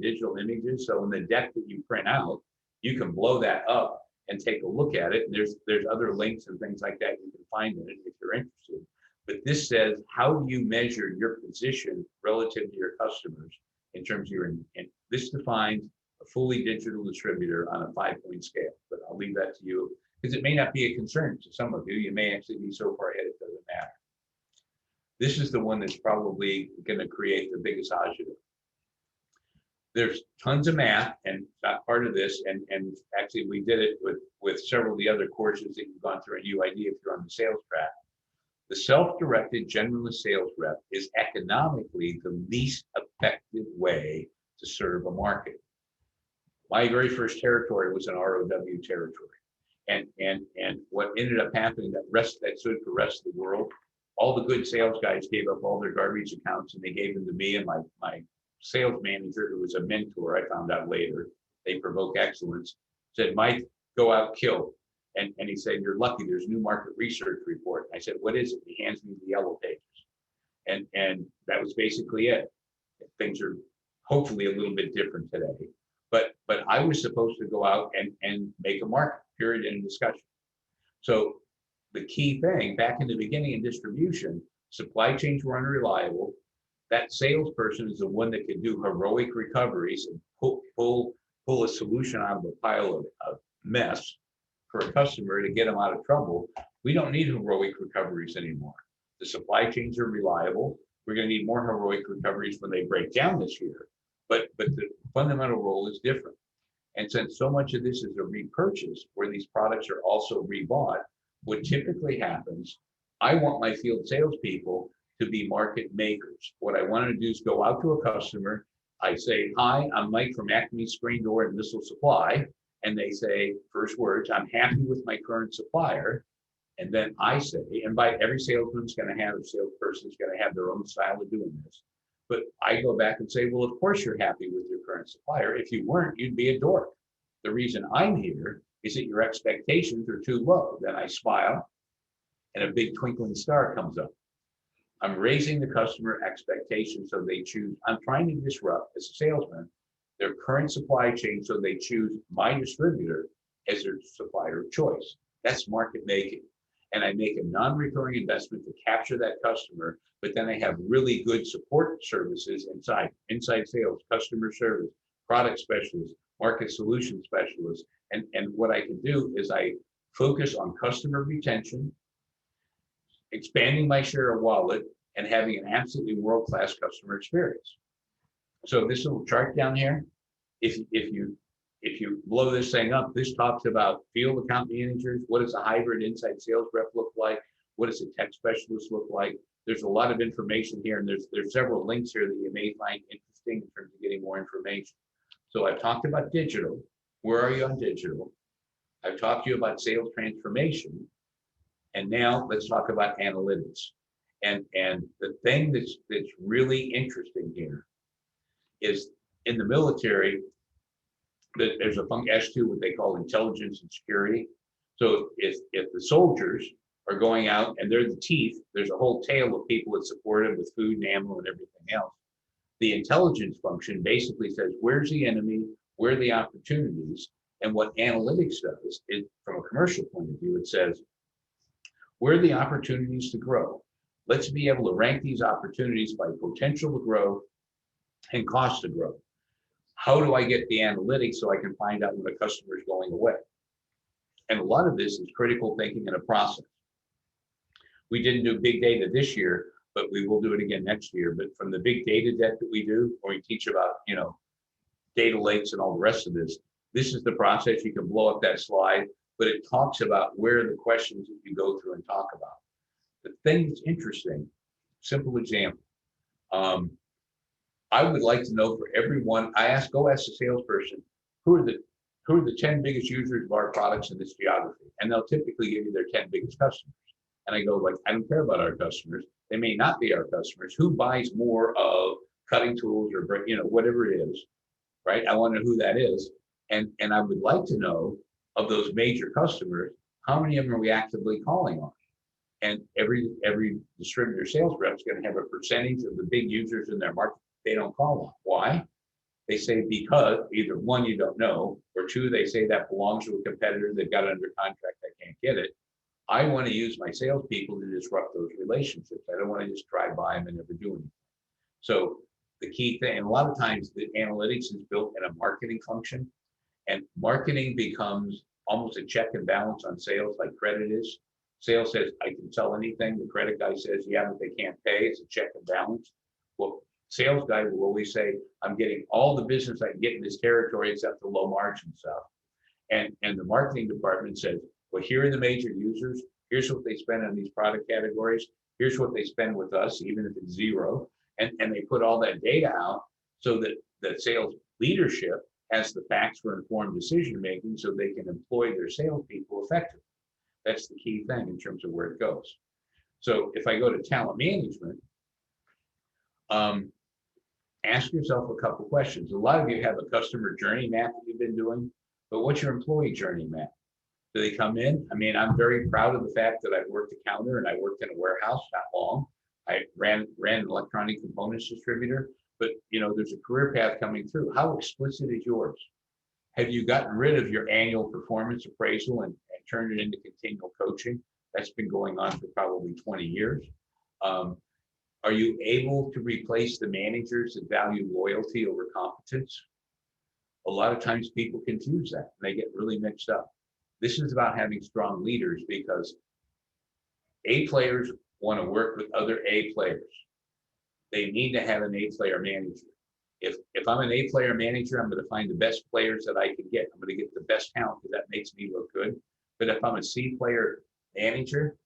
digital images. So in the deck that you print out, you can blow that up and take a look at it. And there's other links and things like that you can find in it if you're interested. But this says, how do you measure your position relative to your customers in terms of and this defines a fully digital distributor on a 5-point scale. But I'll leave that to you, because it may not be a concern to some of you. You may actually be so far ahead it doesn't matter. This is the one that's probably going to create the biggest agita. There's tons of math, and it's not part of this. And actually, we did it with several of the other courses that you've gone through at UID if you're on the sales track. The self-directed generalist sales rep is economically the least effective way to serve a market. My very first territory was an ROW territory. And what ended up happening, that stood for rest of the world, all the good sales guys gave up all their garbage accounts, and they gave them to me and my sales manager, who was a mentor, I found out later. They provoke excellence, said, Mike, go out, kill. And he said, you're lucky, there's new market research report. I said, what is it? He hands me the yellow pages. And that was basically it. Things are hopefully a little bit different today. But I was supposed to go out and make a market, period, in discussion. So the key thing, back in the beginning in distribution, supply chains were unreliable. That salesperson is the one that can do heroic recoveries and pull a solution out of a pile of mess for a customer to get them out of trouble. We don't need heroic recoveries anymore. The supply chains are reliable. We're going to need more heroic recoveries when they break down this year. But the fundamental role is different. And since so much of this is a repurchase where these products are also rebought, what typically happens, I want my field salespeople to be market makers. What I want to do is go out to a customer. I say, hi, I'm Mike from Acme Screen Door and Missile Supply. And they say, first words, I'm happy with my current supplier. And then I say, and by every salesman's going to have, a salesperson's going to have their own style of doing this. But I go back and say, well, of course you're happy with your current supplier. If you weren't, you'd be a dork. The reason I'm here is that your expectations are too low. Then I smile and a big twinkling star comes up. I'm raising the customer expectations so they choose. I'm trying to disrupt, as a salesman, their current supply chain so they choose my distributor as their supplier of choice. That's market making. And I make a non-recurring investment to capture that customer, but then I have really good support services inside sales, customer service, product specialists, market solution specialists. And what I can do is I focus on customer retention, expanding my share of wallet, and having an absolutely world-class customer experience. So this little chart down here, if you blow this thing up, this talks about field account managers. What does a hybrid inside sales rep look like? What does a tech specialist look like? There's a lot of information here, and there's several links here that you may find interesting in terms of getting more information. So I've talked about digital. Where are you on digital? I've talked to you about sales transformation. And now let's talk about analytics. And the thing that's really interesting here is in the military, there's a S2, what they call intelligence and security. So if the soldiers are going out and they're the teeth, there's a whole tail of people that support them with food and ammo and everything else. The intelligence function basically says, where's the enemy? Where are the opportunities? And what analytics does is, from a commercial point of view, it says, where are the opportunities to grow? Let's be able to rank these opportunities by potential to grow and cost to grow. How do I get the analytics so I can find out when a customer is going away? And a lot of this is critical thinking and a process. We didn't do big data this year, but we will do it again next year. But from the big data deck that we do, where we teach about, data lakes and all the rest of this, this is the process. You can blow up that slide, but it talks about where the questions that you go through and talk about. The thing that's interesting, simple example. I would like to know for everyone, go ask the salesperson, who are the 10 biggest users of our products in this geography? And they'll typically give you their 10 biggest customers. And I go, like, I don't care about our customers. They may not be our customers. Who buys more of cutting tools or, whatever it is, right? I want to know who that is. And I would like to know, of those major customers, how many of them are we actively calling on? And every distributor sales rep is going to have a percentage of the big users in their market they don't call on. Why? They say because either one, you don't know, or two, they say that belongs to a competitor that got it under contract, I can't get it. I want to use my salespeople to disrupt those relationships. I don't want to just drive by them and never do anything. So the key thing, and a lot of times the analytics is built in a marketing function, and marketing becomes almost a check and balance on sales, like credit is. Sales says, I can sell anything. The credit guy says, yeah, but they can't pay. It's a check and balance. Well, sales guy will always say, I'm getting all the business I can get in this territory except the low margin stuff. And the marketing department says, well, here are the major users. Here's what they spend on these product categories. Here's what they spend with us, even if it's zero. And they put all that data out so that the sales leadership has the facts for informed decision making so they can employ their salespeople effectively. That's the key thing in terms of where it goes. So if I go to talent management, ask yourself a couple questions. A lot of you have a customer journey map that you've been doing, but what's your employee journey map? Do they come in? I mean, I'm very proud of the fact that I've worked a counter and I worked in a warehouse, not long. I ran an electronic components distributor, but there's a career path coming through. How explicit is yours? Have you gotten rid of your annual performance appraisal and turned it into continual coaching? That's been going on for probably 20 years. Are you able to replace the managers that value loyalty over competence? A lot of times people confuse that and they get really mixed up. This is about having strong leaders because A players want to work with other A players. They need to have an A player manager. If I'm an A player manager, I'm going to find the best players that I can get. I'm going to get the best talent because that makes me look good. But if I'm a C player manager,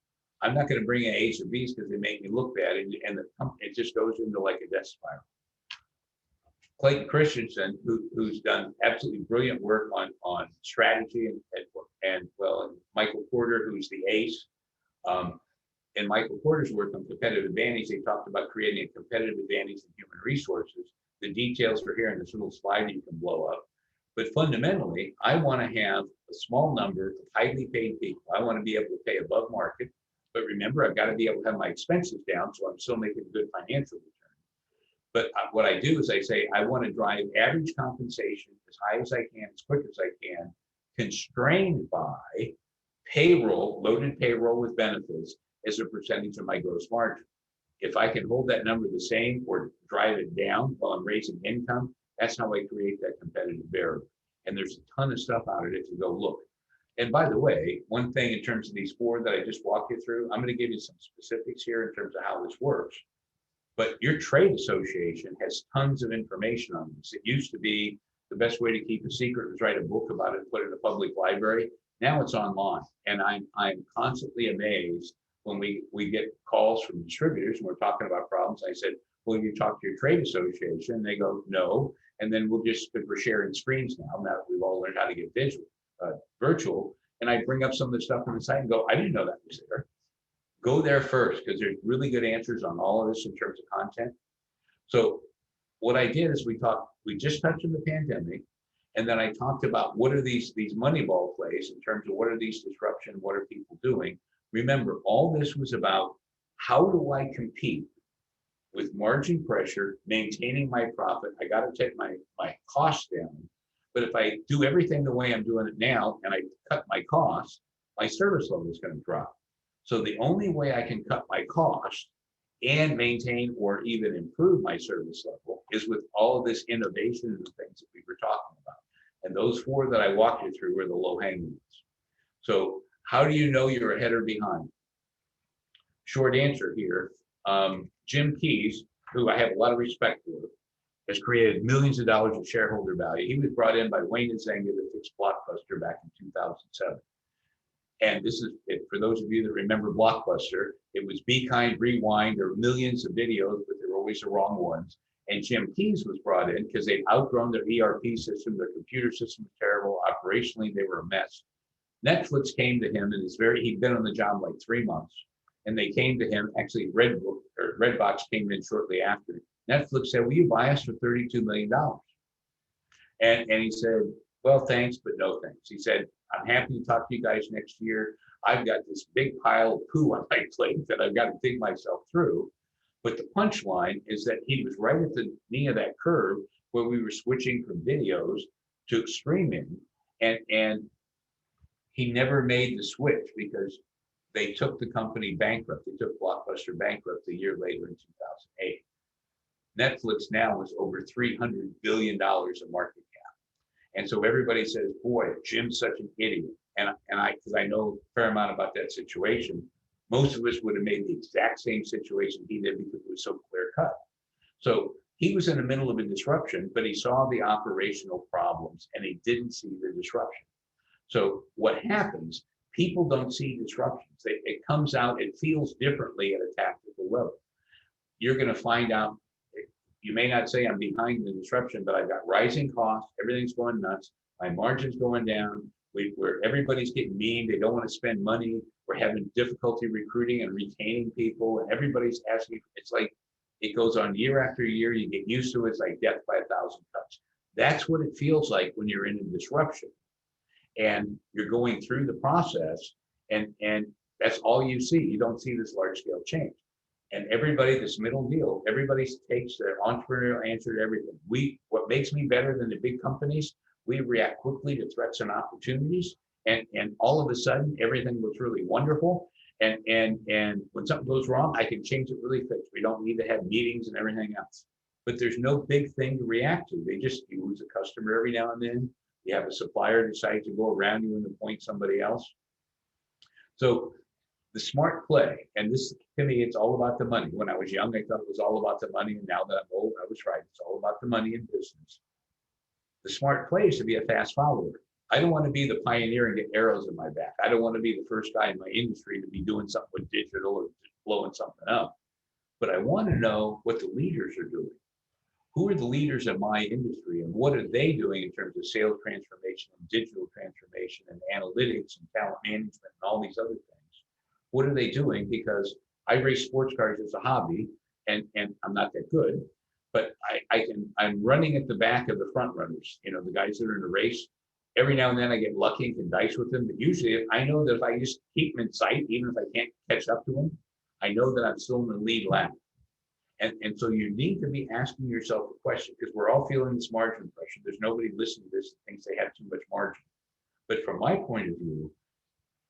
I'm not going to bring in A's or B's because they make me look bad, and it just goes into like a death spiral. Clayton Christensen, who's done absolutely brilliant work on strategy, and Michael Porter, who's the ace. In Michael Porter's work on competitive advantage, they talked about creating a competitive advantage in human resources. The details are here in this little slide that you can blow up. But fundamentally, I want to have a small number of highly paid people. I want to be able to pay above market. But remember, I've got to be able to have my expenses down so I'm still making a good financial return. But what I do is I say, I want to drive average compensation as high as I can, as quick as I can, constrained by payroll, loaded payroll with benefits as a percentage of my gross margin. If I can hold that number the same or drive it down while I'm raising income, that's how I create that competitive barrier. And there's a ton of stuff out of it to go look. And by the way, one thing in terms of these four that I just walked you through, I'm going to give you some specifics here in terms of how this works. But your trade association has tons of information on this. It used to be the best way to keep a secret was write a book about it and put it in a public library. Now it's online. And I'm constantly amazed when we get calls from distributors and we're talking about problems. I said, well, you talk to your trade association? And they go, no. And then because we're sharing screens now that we've all learned how to get virtual. And I bring up some of the stuff on the site and go, I didn't know that was there. Go there first, because there's really good answers on all of this in terms of content. So what I did is we just touched on the pandemic, and then I talked about what are these Moneyball plays in terms of what are these disruption, what are people doing. Remember, all this was about how do I compete with margin pressure, maintaining my profit. I got to take my costs down. But if I do everything the way I'm doing it now and I cut my costs, my service level is going to drop. So the only way I can cut my cost and maintain or even improve my service level is with all of this innovation and the things that we were talking about. And those four that I walked you through were the low-hanging ones. So how do you know you're ahead or behind? Short answer here. Jim Keyes, who I have a lot of respect for, has created millions of dollars of shareholder value. He was brought in by Wayne and Zenga to fix Blockbuster back in 2007. And this is, for those of you that remember Blockbuster, it was Be Kind, Rewind. There were millions of videos, but they were always the wrong ones. And Jim Keyes was brought in because they'd outgrown their ERP system. Their computer system was terrible. Operationally, they were a mess. Netflix came to him, and he'd been on the job like 3 months. And they came to him, actually Redbox came in shortly after. Netflix said, will you buy us for $32 million? And he said, well, thanks, but no thanks. He said, I'm happy to talk to you guys next year. I've got this big pile of poo on my plate that I've got to dig myself through. But the punchline is that he was right at the knee of that curve where we were switching from videos to streaming. And he never made the switch because they took the company bankrupt. They took Blockbuster bankrupt a year later in 2008. Netflix now is over $300 billion in market cap. And so everybody says, boy, Jim's such an idiot. And because I know a fair amount about that situation, most of us would have made the exact same situation he did because it was so clear cut. So he was in the middle of a disruption, but he saw the operational problems and he didn't see the disruption. So what happens, people don't see disruptions. It comes out, it feels differently at a tactical level. You're going to find out, you may not say I'm behind the disruption, but I've got rising costs, everything's going nuts, my margin's going down, where everybody's getting mean, they don't want to spend money, we're having difficulty recruiting and retaining people, and everybody's asking, it's like, it goes on year after year, you get used to it, it's like death by 1,000 cuts. That's what it feels like when you're in a disruption. And you're going through the process, and that's all you see. You don't see this large scale change. And everybody, this middle deal, everybody takes their entrepreneurial answer to everything. What makes me better than the big companies, we react quickly to threats and opportunities. And all of a sudden, everything looks really wonderful. And when something goes wrong, I can change it really fast. We don't need to have meetings and everything else. But there's no big thing to react to. You lose a customer every now and then. You have a supplier decide to go around you and appoint somebody else. So the smart play, and this to me, it's all about the money. When I was young, I thought it was all about the money. And now that I'm old, I was right. It's all about the money in business. The smart play is to be a fast follower. I don't want to be the pioneer and get arrows in my back. I don't want to be the first guy in my industry to be doing something with digital or blowing something up. But I want to know what the leaders are doing. Who are the leaders of my industry and what are they doing in terms of sales transformation and digital transformation and analytics and talent management and all these other things? What are they doing? Because I race sports cars as a hobby and I'm not that good, but I'm running at the back of the front runners, the guys that are in a race. Every now and then I get lucky and can dice with them, but usually I know that if I just keep them in sight, even if I can't catch up to them, I know that I'm still in the lead lap. And so you need to be asking yourself a question, because we're all feeling this margin pressure. There's nobody listening to this that thinks they have too much margin. But from my point of view,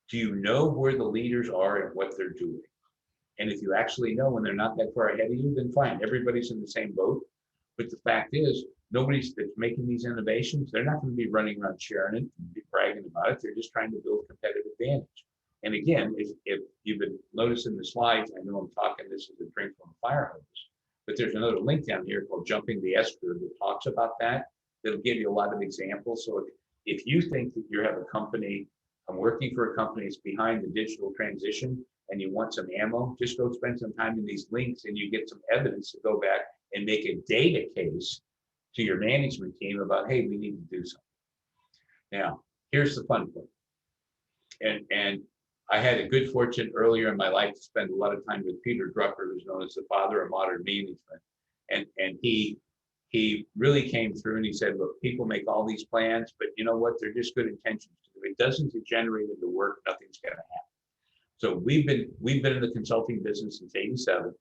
do you know where the leaders are and what they're doing? And if you actually know when they're not that far ahead of you, then fine, everybody's in the same boat. But the fact is, nobody's that's making these innovations, they're not going to be running around sharing it and bragging about it. They're just trying to build competitive advantage. And again, if you've been noticing the slides, I know I'm talking this as a drink from a fire hose, But there's another link down here called Jumping the S-Curve that talks about that. It'll give you a lot of examples. So if you think that you have a company, I'm working for a company that's behind the digital transition and you want some ammo, just go spend some time in these links and you get some evidence to go back and make a data case to your management team about, hey, we need to do something. Now, here's the fun part. And I had a good fortune earlier in my life to spend a lot of time with Peter Drucker, who's known as the father of modern management. And he really came through and he said, look, people make all these plans, but you know what? They're just good intentions. If it doesn't degenerate into work, nothing's going to happen. So we've been in the consulting business since '87.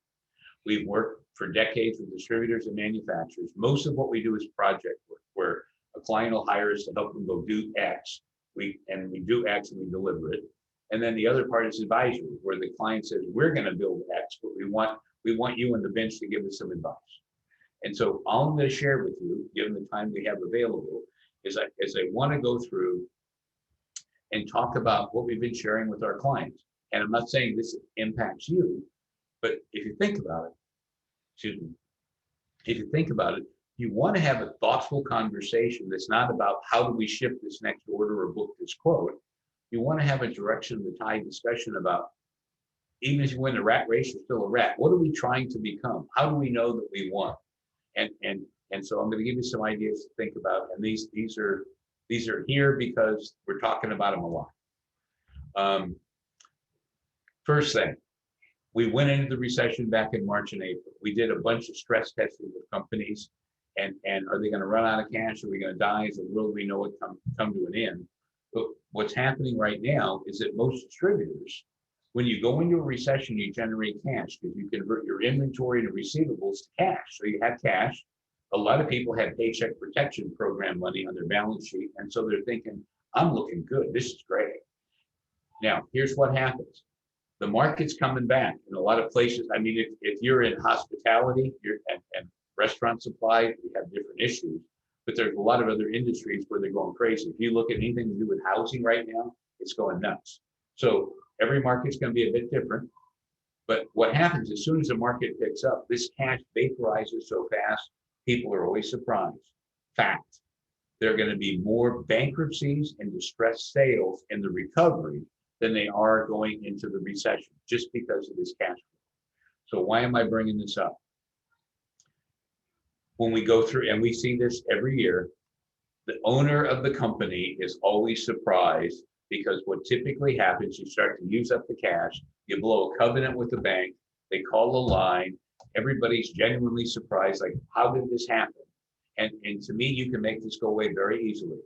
We've worked for decades with distributors and manufacturers. Most of what we do is project work, where a client will hire us to help them go do X. We do X and we deliver it. And then the other part is advisory, where the client says, we're going to build X, but we want you on the bench to give us some advice. And so all I'm going to share with you, given the time we have available, is I want to go through and talk about what we've been sharing with our clients. And I'm not saying this impacts you, but if you think about it, you want to have a thoughtful conversation that's not about how do we ship this next order or book this quote. You want to have a direction of the tide discussion about, even if you win the rat race, you're still a rat. What are we trying to become? How do we know that we won? And so I'm going to give you some ideas to think about. And these are here because we're talking about them a lot. First thing, we went into the recession back in March and April. We did a bunch of stress testing with companies, and are they going to run out of cash? Are we going to die? Is the world we know it come to an end? But what's happening right now is that most distributors, when you go into a recession, you generate cash because you convert your inventory to receivables to cash. So you have cash. A lot of people have paycheck protection program money on their balance sheet, and so they're thinking, I'm looking good. This is great. Now, here's what happens. The market's coming back in a lot of places. I mean, if you're in hospitality and restaurant supply, we have different issues, but there's a lot of other industries where they're going crazy. If you look at anything to do with housing right now, it's going nuts. So every market's going to be a bit different. But what happens as soon as the market picks up, this cash vaporizes so fast, people are always surprised. Fact, there are going to be more bankruptcies and distressed sales in the recovery than they are going into the recession, just because of this cash flow. So why am I bringing this up? When we go through, and we see this every year, the owner of the company is always surprised because what typically happens, you start to use up the cash, you blow a covenant with the bank, they call a line, everybody's genuinely surprised, like, how did this happen? And to me, you can make this go away very easily.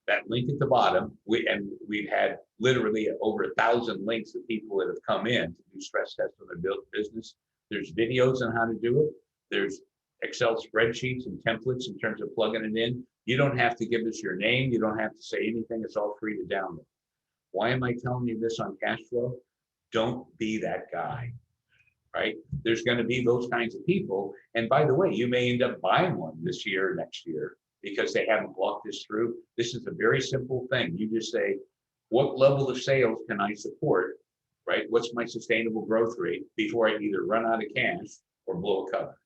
That link at the bottom, we've had literally over 1,000 links of people that have come in to do stress tests on their business. There's videos on how to do it. There's Excel spreadsheets and templates in terms of plugging it in. You don't have to give us your name. You don't have to say anything. It's all free to download. Why am I telling you this on cash flow? Don't be that guy, right? There's going to be those kinds of people. And by the way, you may end up buying one this year or next year because they haven't walked this through. This is a very simple thing. You just say, what level of sales can I support, right? What's my sustainable growth rate before I either run out of cash or blow a cover?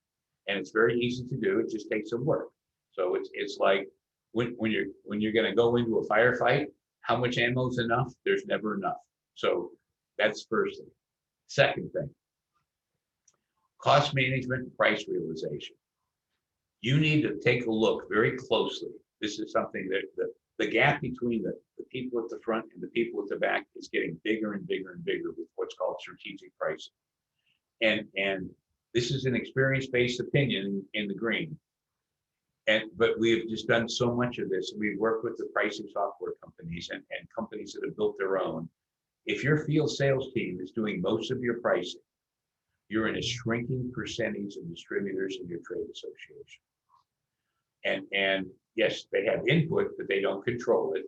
And it's very easy to do. It just takes some work. So it's like when you're going to go into a firefight, how much ammo is enough? There's never enough. So that's first thing. Second thing, cost management and price realization. You need to take a look very closely. This is something that the gap between the people at the front and the people at the back is getting bigger and bigger and bigger with what's called strategic pricing. And this is an experience-based opinion in the green. But we have just done so much of this. We've worked with the pricing software companies and companies that have built their own. If your field sales team is doing most of your pricing, you're in a shrinking percentage of distributors in your trade association. And yes, they have input, but they don't control it.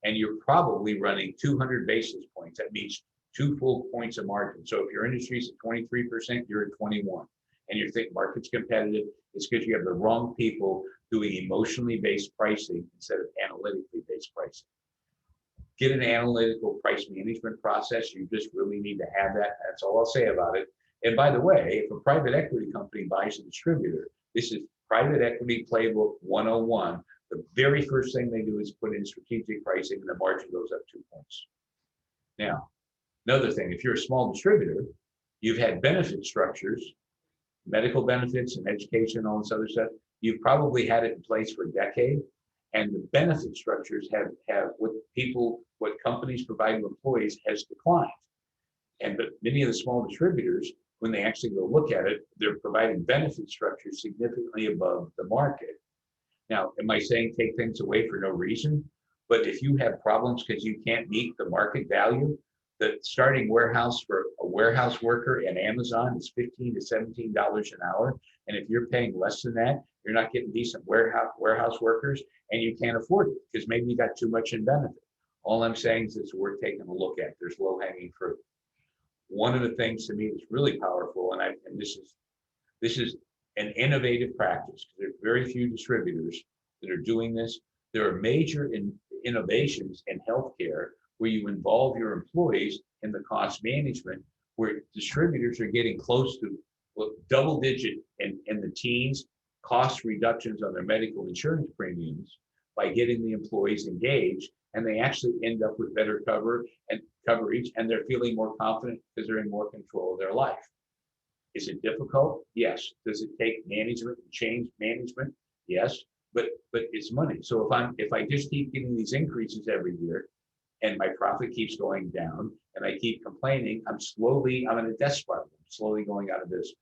And you're probably running 200 basis points. That means 2 full points of margin. So if your industry is at 23%, you're at 21. And you think market's competitive, it's because you have the wrong people doing emotionally based pricing instead of analytically based pricing. Get an analytical price management process. You just really need to have that. That's all I'll say about it. And by the way, if a private equity company buys a distributor, this is private equity playbook 101. The very first thing they do is put in strategic pricing and the margin goes up 2 points. Now, another thing, if you're a small distributor, you've had benefit structures, medical benefits and education, all this other stuff. You've probably had it in place for a decade. And the benefit structures have what companies provide to employees has declined. But many of the small distributors, when they actually go look at it, they're providing benefit structures significantly above the market. Now, am I saying take things away for no reason? But if you have problems because you can't meet the market value, the starting warehouse for a warehouse worker at Amazon is $15 to $17 an hour. And if you're paying less than that, you're not getting decent warehouse workers, and you can't afford it because maybe you got too much in benefit. All I'm saying is it's worth taking a look at. There's low-hanging fruit. One of the things to me that's really powerful, and this is an innovative practice, because there's very few distributors that are doing this. There are major innovations in healthcare where you involve your employees in the cost management, where distributors are getting close to double digit in the teens cost reductions on their medical insurance premiums by getting the employees engaged, and they actually end up with better coverage, and they're feeling more confident because they're in more control of their life. Is it difficult? Yes. Does it take management and change management? Yes. But it's money. So if I just keep getting these increases every year, and my profit keeps going down, and I keep complaining, I'm in a death spiral. I'm slowly going out of business.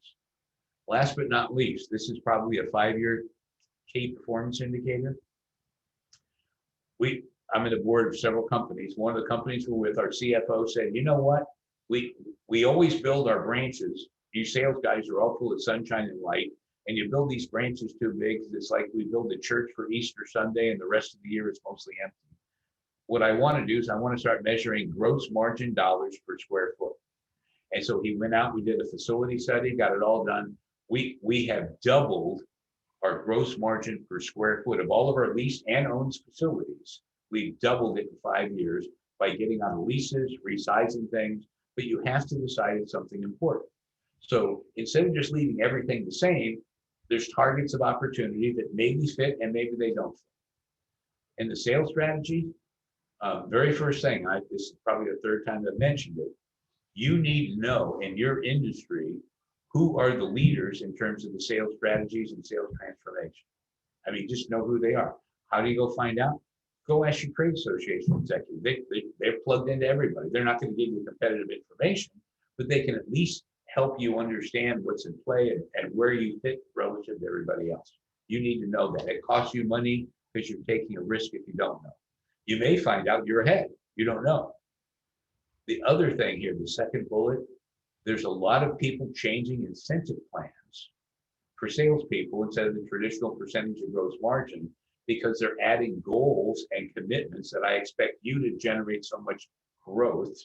Last but not least, this is probably a 5-year key performance indicator. I'm in the board of several companies. One of the companies we're with, our CFO said, you know what? We always build our branches. You sales guys are all full of sunshine and light, and you build these branches too big. It's like we build a church for Easter Sunday, and the rest of the year it's mostly empty. What I want to do is I want to start measuring gross margin dollars per square foot. And so he went out, we did a facility study, got it all done. We have doubled our gross margin per square foot of all of our leased and owned facilities. We've doubled it in 5 years by getting on leases, resizing things, but you have to decide it's something important. So instead of just leaving everything the same, there's targets of opportunity that maybe fit and maybe they don't fit. In the sales strategy, very first thing, this is probably the third time I've mentioned it, you need to know in your industry who are the leaders in terms of the sales strategies and sales transformation. I mean, just know who they are. How do you go find out? Go ask your trade association executive. They're plugged into everybody. They're not going to give you competitive information, but they can at least help you understand what's in play and where you fit relative to everybody else. You need to know that. It costs you money because you're taking a risk if you don't know. You may find out you're ahead. You don't know. The other thing here, the second bullet, there's a lot of people changing incentive plans for salespeople instead of the traditional percentage of gross margin, because they're adding goals and commitments that I expect you to generate so much growth.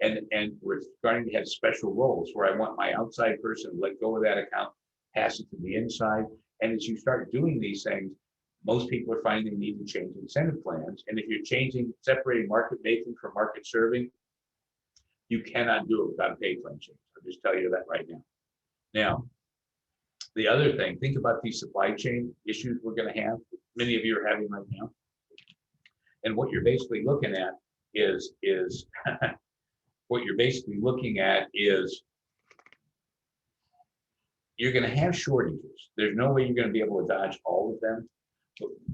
And we're starting to have special roles where I want my outside person to let go of that account, pass it to the inside. And as you start doing these things, most people are finding they need to change incentive plans. And if you're separating market making from market serving, you cannot do it without a pay plan change. I'll just tell you that right now. Now, the other thing, think about these supply chain issues we're going to have. Many of you are having right now. And what you're basically looking at is you're going to have shortages. There's no way you're going to be able to dodge all of them,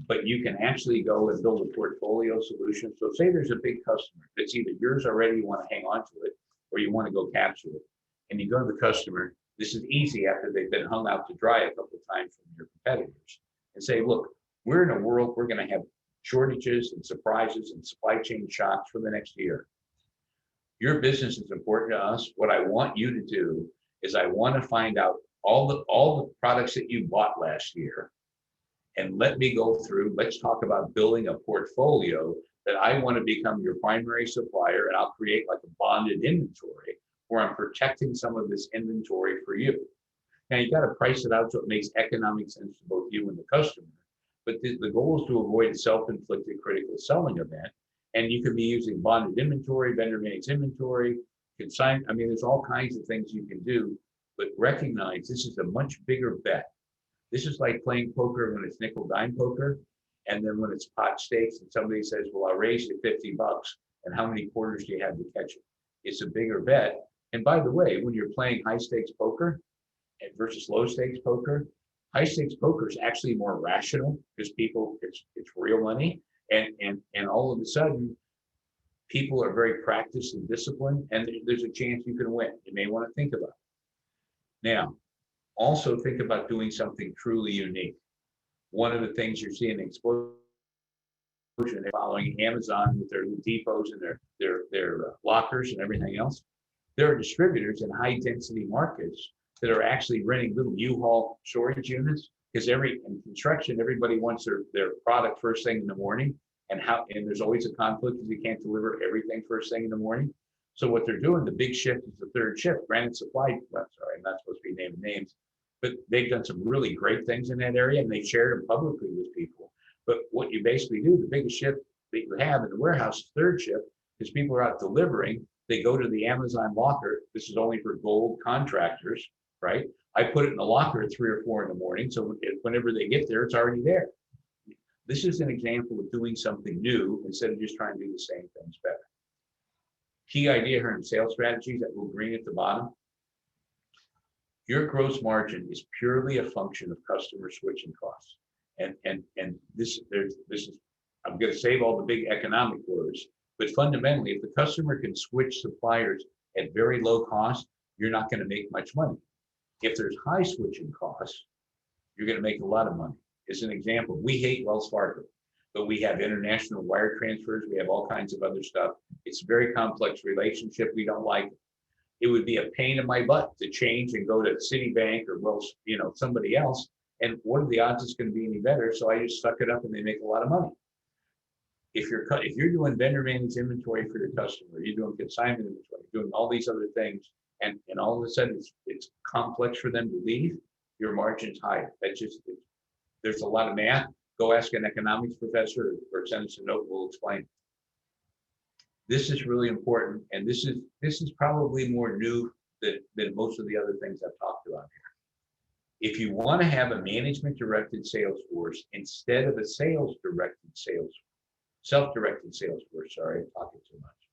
but you can actually go and build a portfolio solution. So say there's a big customer that's either yours already, you want to hang on to it, or you want to go capture it. And you go to the customer, this is easy after they've been hung out to dry a couple of times from your competitors, and say, look, we're in a world, we're going to have shortages and surprises and supply chain shocks for the next year. Your business is important to us. What I want you to do is I want to find out all the products that you bought last year, and let me go through, let's talk about building a portfolio that I want to become your primary supplier, and I'll create like a bonded inventory where I'm protecting some of this inventory for you. Now you got to price it out so it makes economic sense to both you and the customer. But the goal is to avoid a self-inflicted critical selling event. And you could be using bonded inventory, vendor managed inventory, consign. I mean, there's all kinds of things you can do but recognize this is a much bigger bet. This is like playing poker when it's nickel dime poker. And then when it's pot stakes and somebody says, well, I'll raise you $50 and how many quarters do you have to catch it? It's a bigger bet. And by the way, when you're playing high stakes poker versus low stakes poker, high stakes poker is actually more rational because people, it's real money. And all of a sudden, people are very practiced and disciplined, and there's a chance you can win. You may want to think about it. Now, also think about doing something truly unique. One of the things you're seeing an explosion following Amazon with their depots and their lockers and everything else. There are distributors in high density markets that are actually renting little U-Haul storage units because in construction, everybody wants their product first thing in the morning. And there's always a conflict because you can't deliver everything first thing in the morning. So what they're doing, the big shift is the third shift. Granted Supply, well, sorry, I'm not supposed to be naming names, but they've done some really great things in that area and they've shared them publicly with people. But what you basically do, the biggest shift that you have in the warehouse is third shift, because people are out delivering. They go to the Amazon locker. This is only for gold contractors, right? I put it in the locker at 3 or 4 in the morning. So whenever they get there, it's already there. This is an example of doing something new instead of just trying to do the same things better. Key idea here in sales strategies that will green at the bottom. Your gross margin is purely a function of customer switching costs. And this is, I'm going to save all the big economic words, but fundamentally, if the customer can switch suppliers at very low cost, you're not going to make much money. If there's high switching costs, you're going to make a lot of money. As an example, we hate Wells Fargo, but we have international wire transfers. We have all kinds of other stuff. It's a very complex relationship. We don't like it. It would be a pain in my butt to change and go to Citibank or Wells, somebody else. And what are the odds it's going to be any better? So I just suck it up and they make a lot of money. If you're doing vendor managed inventory for your customer, you're doing consignment inventory, doing all these other things, and all of a sudden it's complex for them to leave, your margin's higher. There's a lot of math. Go ask an economics professor or send us a note, we'll explain. This is really important, and this is probably more new than most of the other things I've talked about here. If you want to have a management-directed sales force instead of a self-directed sales force, sorry, I'm talking too much.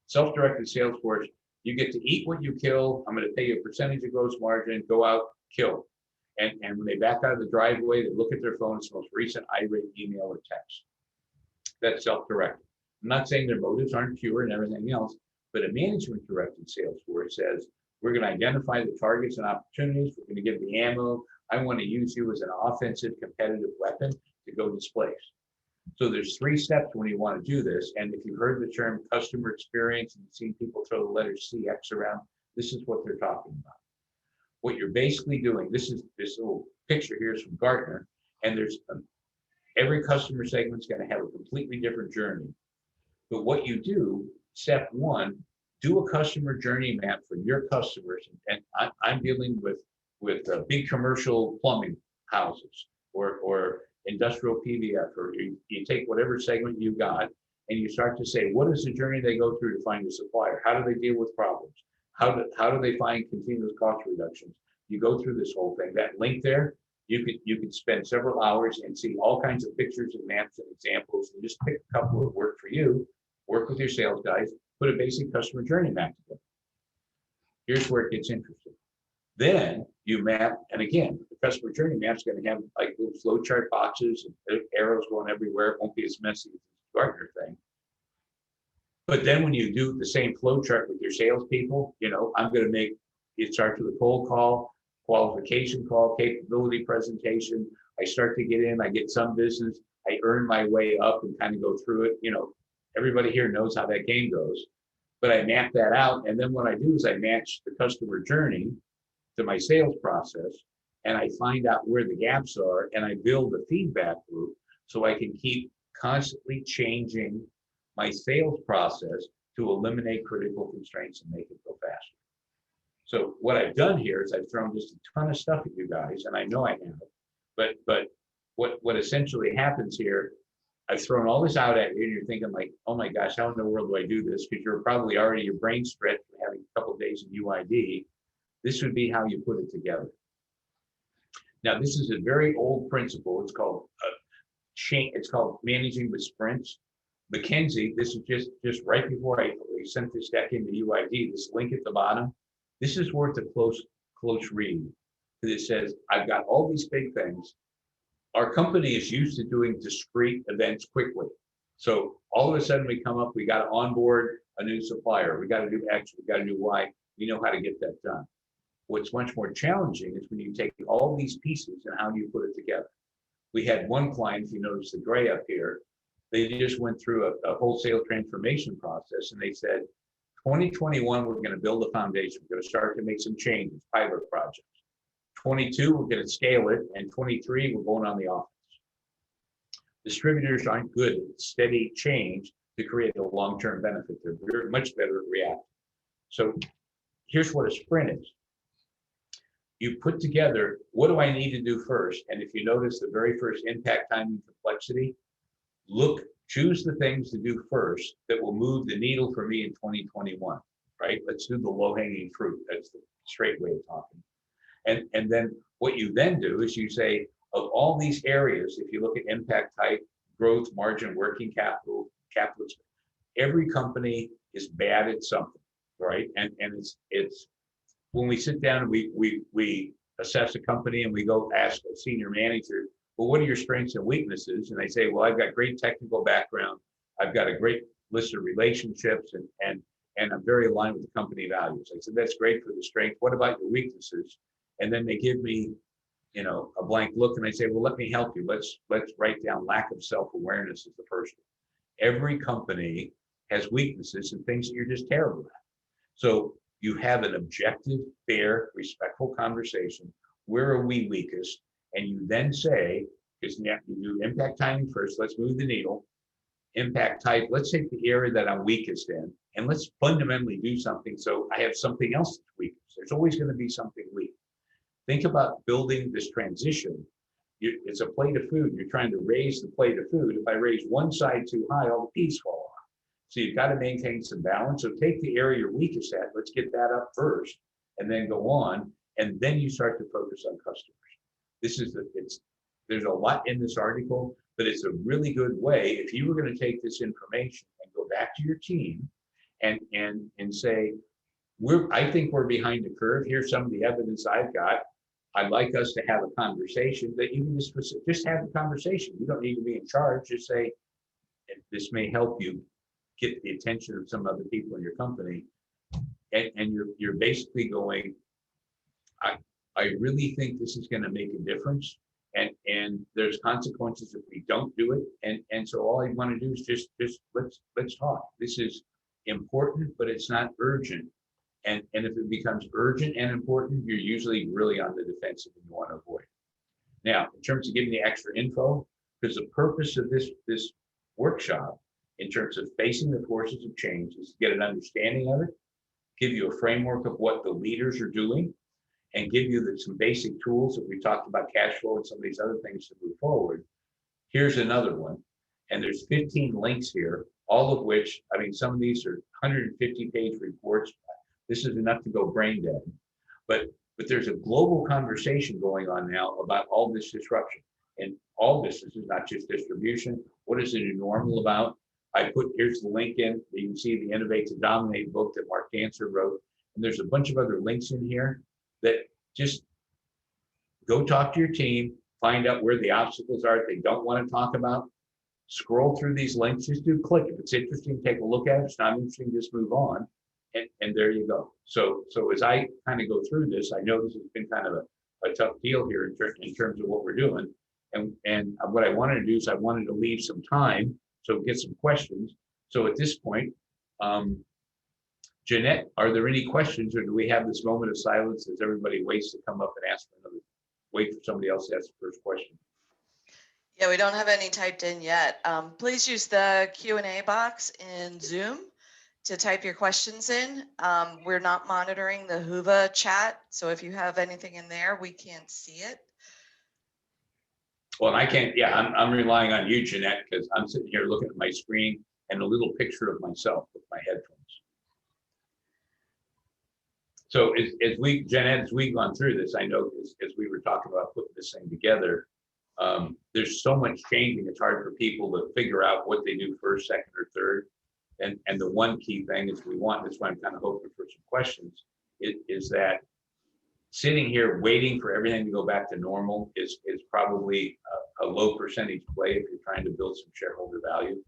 Self-directed sales force, you get to eat what you kill. I'm going to pay you a percentage of gross margin, go out, kill. And when they back out of the driveway, they look at their phone, it's the most recent irate email or text. That's self-directed. I'm not saying their motives aren't pure and everything else, but a management-directed sales force says, we're going to identify the targets and opportunities. We're going to give the ammo. I want to use you as an offensive competitive weapon to go displace. So there's 3 steps when you want to do this. And if you've heard the term customer experience and you've seen people throw the letter CX around, this is what they're talking about. What you're basically doing, this little picture here is from Gartner, and there's every customer segment's going to have a completely different journey. But what you do, step 1, do a customer journey map for your customers. And I'm dealing with big commercial plumbing houses or industrial PVF, or you take whatever segment you got and you start to say, what is the journey they go through to find a supplier? How do they deal with problems? How do they find continuous cost reductions? You go through this whole thing. That link there, you could spend several hours and see all kinds of pictures and maps and examples, and just pick a couple that work for you, work with your sales guys, put a basic customer journey map together. Here's where it gets interesting. Then you map, and again, the customer journey map's going to have like little flow chart boxes and arrows going everywhere. It won't be as messy as the Gartner thing. But then when you do the same flow chart with your salespeople, I'm going to make it start with a cold call, qualification call, capability presentation. I start to get in, I get some business, I earn my way up and kind of go through it. Everybody here knows how that game goes, but I map that out. And then what I do is I match the customer journey to my sales process, and I find out where the gaps are, and I build a feedback loop so I can keep constantly changing my sales process to eliminate critical constraints and make it go faster. So what I've done here is I've thrown just a ton of stuff at you guys, and I know I have, but what essentially happens here, I've thrown all this out at you and you're thinking like, oh my gosh, how in the world do I do this? Because you're probably already, your brain stretched from having a couple of days of UID. This would be how you put it together. Now, this is a very old principle. It's called it's called managing with sprints. McKinsey, this is just right before we sent this deck into UID, this link at the bottom. This is worth a close read, because it says, I've got all these big things. Our company is used to doing discrete events quickly. So all of a sudden we come up, we got to onboard a new supplier. We got to do X, we got to do Y. We know how to get that done. What's much more challenging is when you take all these pieces and how do you put it together. We had one client, if you notice the gray up here, they just went through a wholesale transformation process, and they said, 2021, we're going to build a foundation. We're going to start to make some changes, pilot projects. 22, we're going to scale it, and 23, we're going on the offense. Distributors aren't good at steady change to create a long-term benefit. They're very much better at reacting. So here's what a sprint is. You put together, what do I need to do first? And if you notice the very first impact, timing, complexity, choose the things to do first that will move the needle for me in 2021, right? Let's do the low-hanging fruit. That's the straight way of talking. And then what you then do is you say, of all these areas, if you look at impact type, growth, margin, working capital, every company is bad at something, right? And it's when we sit down and we assess a company and we go ask a senior manager, well, what are your strengths and weaknesses? And they say, well, I've got great technical background. I've got a great list of relationships and I'm very aligned with the company values. I said, that's great for the strength. What about your weaknesses? And then they give me, a blank look and I say, well, let me help you. Let's write down lack of self-awareness is the first one. Every company has weaknesses and things that you're just terrible at. So you have an objective, fair, respectful conversation. Where are we weakest? And you then say, because you do impact timing first, let's move the needle. Impact type, let's take the area that I'm weakest in, and let's fundamentally do something so I have something else that's weak. There's always going to be something weak. Think about building this transition. It's a plate of food. You're trying to raise the plate of food. If I raise one side too high, all the pieces fall off. So you've got to maintain some balance. So take the area you're weakest at. Let's get that up first, and then go on, and then you start to focus on customers. There's a lot in this article, but it's a really good way if you were going to take this information and go back to your team and say, I think we're behind the curve. Here's some of the evidence I've got. I'd like us to have a conversation that you can just have a conversation. You don't need to be in charge. Just say, this may help you get the attention of some other people in your company. And you're basically going, I really think this is going to make a difference. And there's consequences if we don't do it. And so all I want to do is just let's talk. This is important, but it's not urgent. And if it becomes urgent and important, you're usually really on the defensive and you want to avoid it. Now, in terms of giving the extra info, because the purpose of this workshop, in terms of facing the forces of change, is to get an understanding of it, give you a framework of what the leaders are doing, and give you some basic tools that we talked about, cash flow and some of these other things to move forward. Here's another one. And there's 15 links here, all of which, some of these are 150-page reports. This is enough to go brain dead. But there's a global conversation going on now about all this disruption. And all this is not just distribution. What is the new normal about? Here's the link in. You can see the Innovate to Dominate book that Mark Dancer wrote. And there's a bunch of other links in here that just go talk to your team, find out where the obstacles are that they don't want to talk about, scroll through these links, just click. If it's interesting, take a look at it. If it's not interesting, just move on. And there you go. So as I kind of go through this, I know this has been kind of a tough deal here in terms of what we're doing. And what I wanted to do is I wanted to leave some time, so get some questions. So at this point, Jeanette, are there any questions, or do we have this moment of silence as everybody waits to come up and ask for wait for somebody else to ask the first question? Yeah, we don't have any typed in yet. Please use the Q&A box in Zoom to type your questions in. We're not monitoring the Whova chat, so if you have anything in there, we can't see it. Well, I can't, I'm relying on you, Jeanette, because I'm sitting here looking at my screen and a little picture of myself with my headphones. So Jeanette, as we've gone through this, I know as we were talking about putting this thing together, there's so much changing, it's hard for people to figure out what they do first, second, or third. And the one key thing is that's why I'm kind of hoping for some questions, is that sitting here waiting for everything to go back to normal is probably a low percentage play if you're trying to build some shareholder value.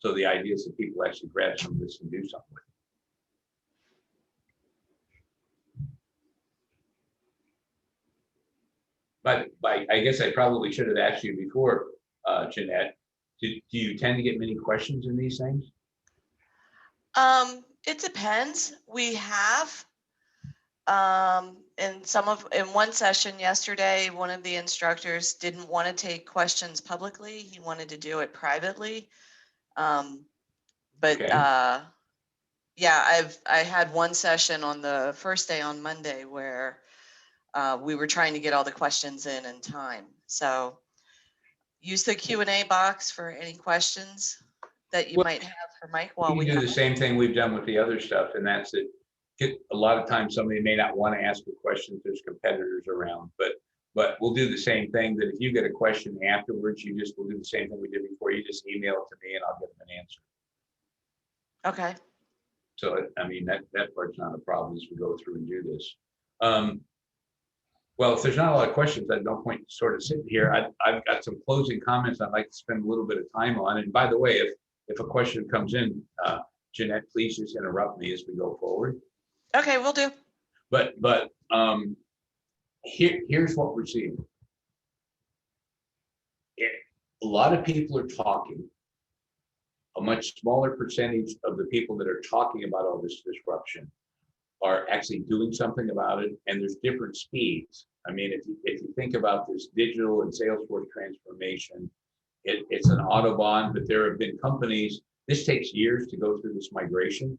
So the idea is that people actually grab some of this and do something with it. But I guess I probably should have asked you before, Jeanette, do you tend to get many questions in these things? It depends. We have, in one session yesterday, one of the instructors didn't want to take questions publicly. He wanted to do it privately. But Okay. yeah, I had one session on the first day on Monday where we were trying to get all the questions in time. So use the Q&A box for any questions that you might have for Mike while We we can do the same thing we've done with the other stuff, and that's that a lot of times somebody may not want to ask a question, there's competitors around, but we'll do the same thing, that if you get a question afterwards, we'll do the same thing we did before, you just email it to me and I'll get them an answer. Okay. So, I mean, that part's not a problem as we go through and do this. Well, if there's not a lot of questions, I have no point sort of sitting here. I've got some closing comments I'd like to spend a little bit of time on. And by the way, if a question comes in, Jeanette, please just interrupt me as we go forward. Okay, we'll do. But here's what we're seeing. A lot of people are talking. A much smaller percentage of the people that are talking about all this disruption are actually doing something about it, and there's different speeds. I mean, if you think about this digital and Salesforce transformation, it's an Autobahn, but there have been companies, this takes years to go through this migration,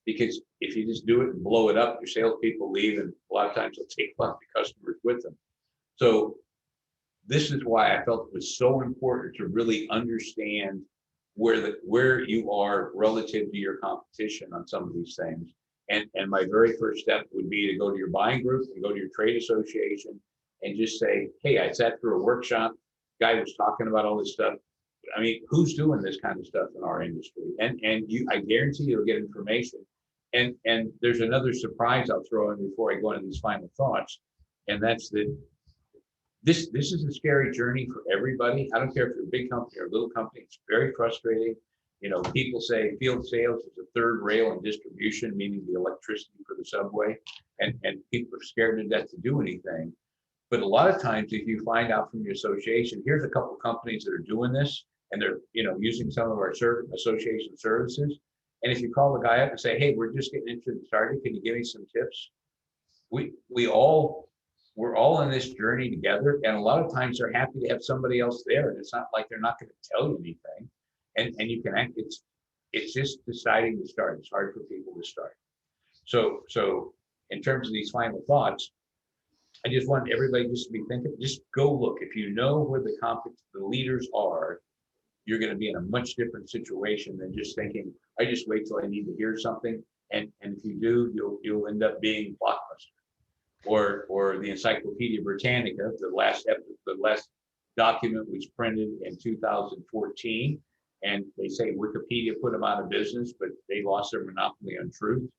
because if you just do it and blow it up, your salespeople leave, and a lot of times they'll take a lot of the customers with them. So this is why I felt it was so important to really understand where you are relative to your competition on some of these things. And my very first step would be to go to your buying group and go to your trade association and just say, hey, I sat through a workshop, guy was talking about all this stuff. I mean, who's doing this kind of stuff in our industry? And I guarantee you'll get information. And there's another surprise I'll throw in before I go into these final thoughts. And that's that this is a scary journey for everybody. I don't care if you're a big company or a little company, it's very frustrating. You know, people say field sales is a third rail in distribution, meaning the electricity for the subway, and people are scared to death to do anything. But a lot of times, if you find out from your association, here's a couple of companies that are doing this, and they're using some of our association services. And if you call the guy up and say, hey, we're just getting into the started, can you give me some tips? We're all in this journey together, and a lot of times they're happy to have somebody else there, and it's not like they're not going to tell you anything. And you can act, it's just deciding to start. It's hard for people to start. So in terms of these final thoughts, I just want everybody just to be thinking, just go look. If you know where the leaders are, you're going to be in a much different situation than just thinking, I just wait till I need to hear something. And if you do, you'll end up being Blockbuster or the Encyclopedia Britannica. The last document was printed in 2014. And they say Wikipedia put them out of business, but they lost their monopoly on truth.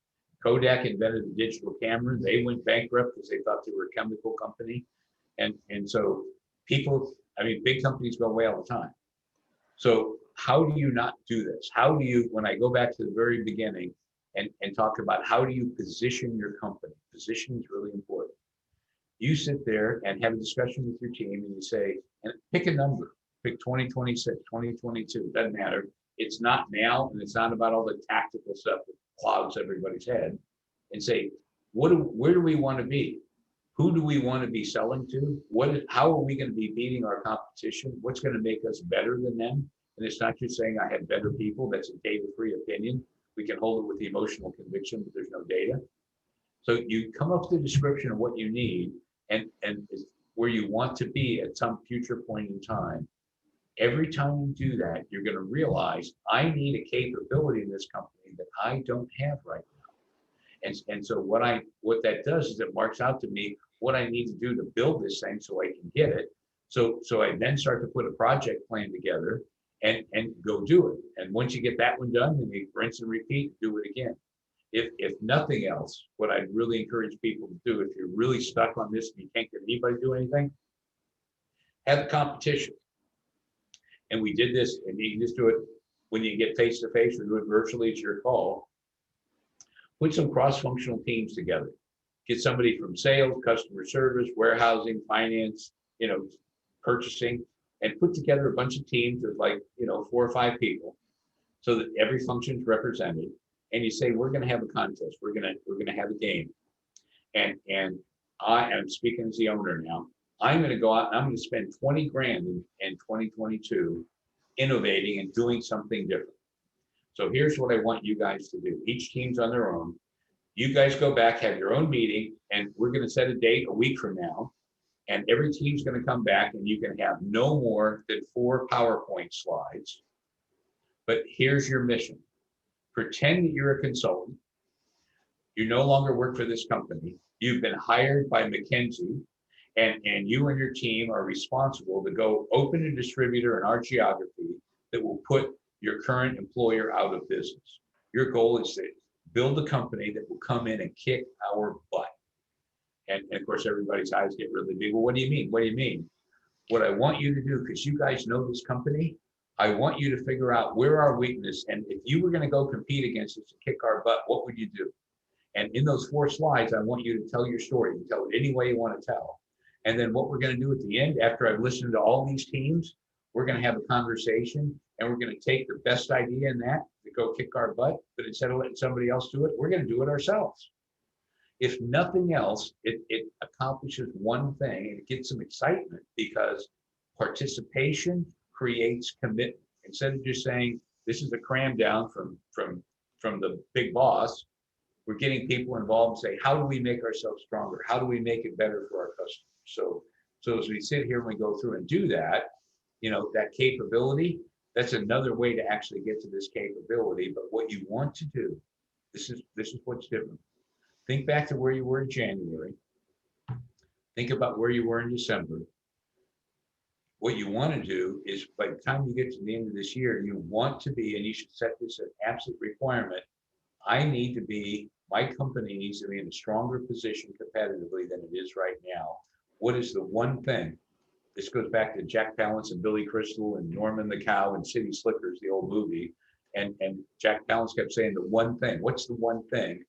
Kodak invented the digital camera. They went bankrupt because they thought they were a chemical company. And so big companies go away all the time. So how do you not do this? How do you, when I go back to the very beginning and talk about how do you position your company? Position is really important. You sit there and have a discussion with your team and you say, and pick a number. Pick 2026, 2022, doesn't matter. It's not now, and it's not about all the tactical stuff that clouds everybody's head. And say, where do we want to be? Who do we want to be selling to? How are we going to be beating our competition? What's going to make us better than them? And it's not just saying I have better people. That's a data-free opinion. We can hold it with the emotional conviction, but there's no data. So you come up with a description of what you need and where you want to be at some future point in time. Every time you do that, you're going to realize I need a capability in this company that I don't have right now. And so what that does is it marks out to me what I need to do to build this thing so I can get it. So I then start to put a project plan together and go do it. And once you get that one done, then you rinse and repeat, do it again. If nothing else, what I'd really encourage people to do, if you're really stuck on this and you can't get anybody to do anything, have a competition. And we did this, and you can just do it when you get face to face or do it virtually, it's your call. Put some cross-functional teams together. Get somebody from sales, customer service, warehousing, finance, purchasing, and put together a bunch of teams of 4 or 5 people so that every function is represented. And you say, we're going to have a contest. We're going to have a game. And I am speaking as the owner now. I'm going to go out and I'm going to spend 20 grand in 2022 innovating and doing something different. So here's what I want you guys to do. Each team's on their own. You guys go back, have your own meeting, and we're going to set a date a week from now. And every team's going to come back, and you can have no more than 4 PowerPoint slides. But here's your mission. Pretend that you're a consultant. You no longer work for this company. You've been hired by McKinsey, and you and your team are responsible to go open a distributor in our geography that will put your current employer out of business. Your goal is to build a company that will come in and kick our butt. And of course, everybody's eyes get really big. Well, what do you mean? What do you mean? What I want you to do, because you guys know this company, I want you to figure out where our weakness, and if you were going to go compete against us to kick our butt, what would you do? And in those 4 slides, I want you to tell your story. You can tell it any way you want to tell. And then what we're going to do at the end, after I've listened to all these teams, we're going to have a conversation, and we're going to take the best idea in that to go kick our butt. But instead of letting somebody else do it, we're going to do it ourselves. If nothing else, it accomplishes one thing, and it gets some excitement, because participation creates commitment. Instead of just saying, this is a cram down from the big boss, we're getting people involved and say, how do we make ourselves stronger? How do we make it better for our customers? So as we sit here and we go through and do that, that capability, that's another way to actually get to this capability. But what you want to do, this is what's different. Think back to where you were in January. Think about where you were in December. What you want to do is, by the time you get to the end of this year, you want to be, and you should set this as an absolute requirement, my company needs to be in a stronger position competitively than it is right now. What is the one thing? This goes back to Jack Palance and Billy Crystal and Norman the Cow and City Slickers, the old movie. And Jack Palance kept saying the one thing. What's the one thing?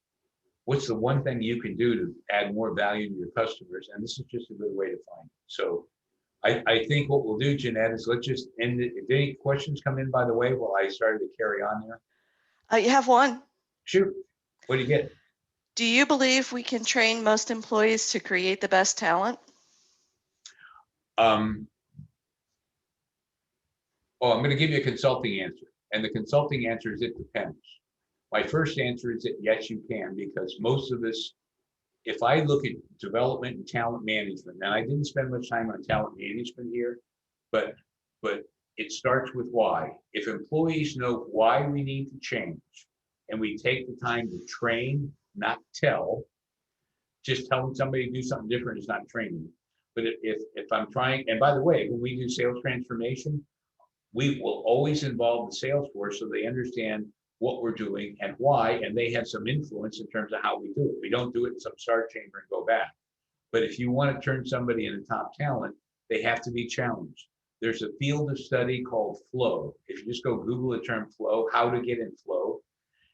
What's the one thing you can do to add more value to your customers? And this is just a good way to find it. So I think what we'll do, Jeanette, is let's just end it. If any questions come in, by the way, while I started to carry on there. You have one. Shoot. What do you get? Do you believe we can train most employees to create the best talent? I'm going to give you a consulting answer. And the consulting answer is it depends. My first answer is that yes, you can, because most of us, if I look at development and talent management, and I didn't spend much time on talent management here, but it starts with why. If employees know why we need to change, and we take the time to train, not tell, just telling somebody to do something different is not training. But if I'm trying, and by the way, when we do sales transformation, we will always involve the sales force so they understand what we're doing and why, and they have some influence in terms of how we do it. We don't do it in some star chamber and go back. But if you want to turn somebody into top talent, they have to be challenged. There's a field of study called flow. If you just go Google the term flow, how to get in flow,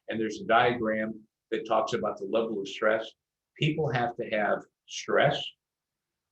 and there's a diagram that talks about the level of stress. People have to have stress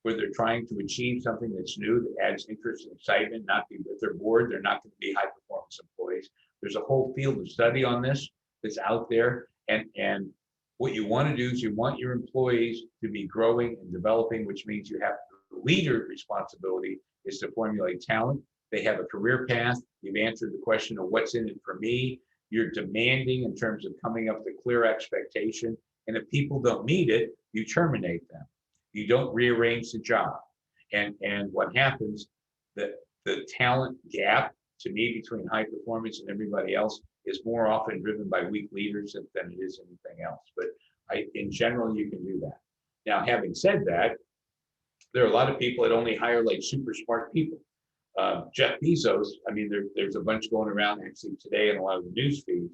where they're trying to achieve something that's new, that adds interest and excitement, not be, if they're bored, they're not going to be high performance employees. There's a whole field of study on this that's out there. And what you want to do is you want your employees to be growing and developing, which means you have the leader responsibility is to formulate talent. They have a career path. You've answered the question of what's in it for me. You're demanding in terms of coming up with a clear expectation. And if people don't meet it, you terminate them. You don't rearrange the job. And what happens, the talent gap, to me, between high performance and everybody else is more often driven by weak leaders than it is anything else. In general, you can do that. Now, having said that, there are a lot of people that only hire like super smart people. Jeff Bezos, I mean, there's a bunch going around actually today in a lot of the news feeds.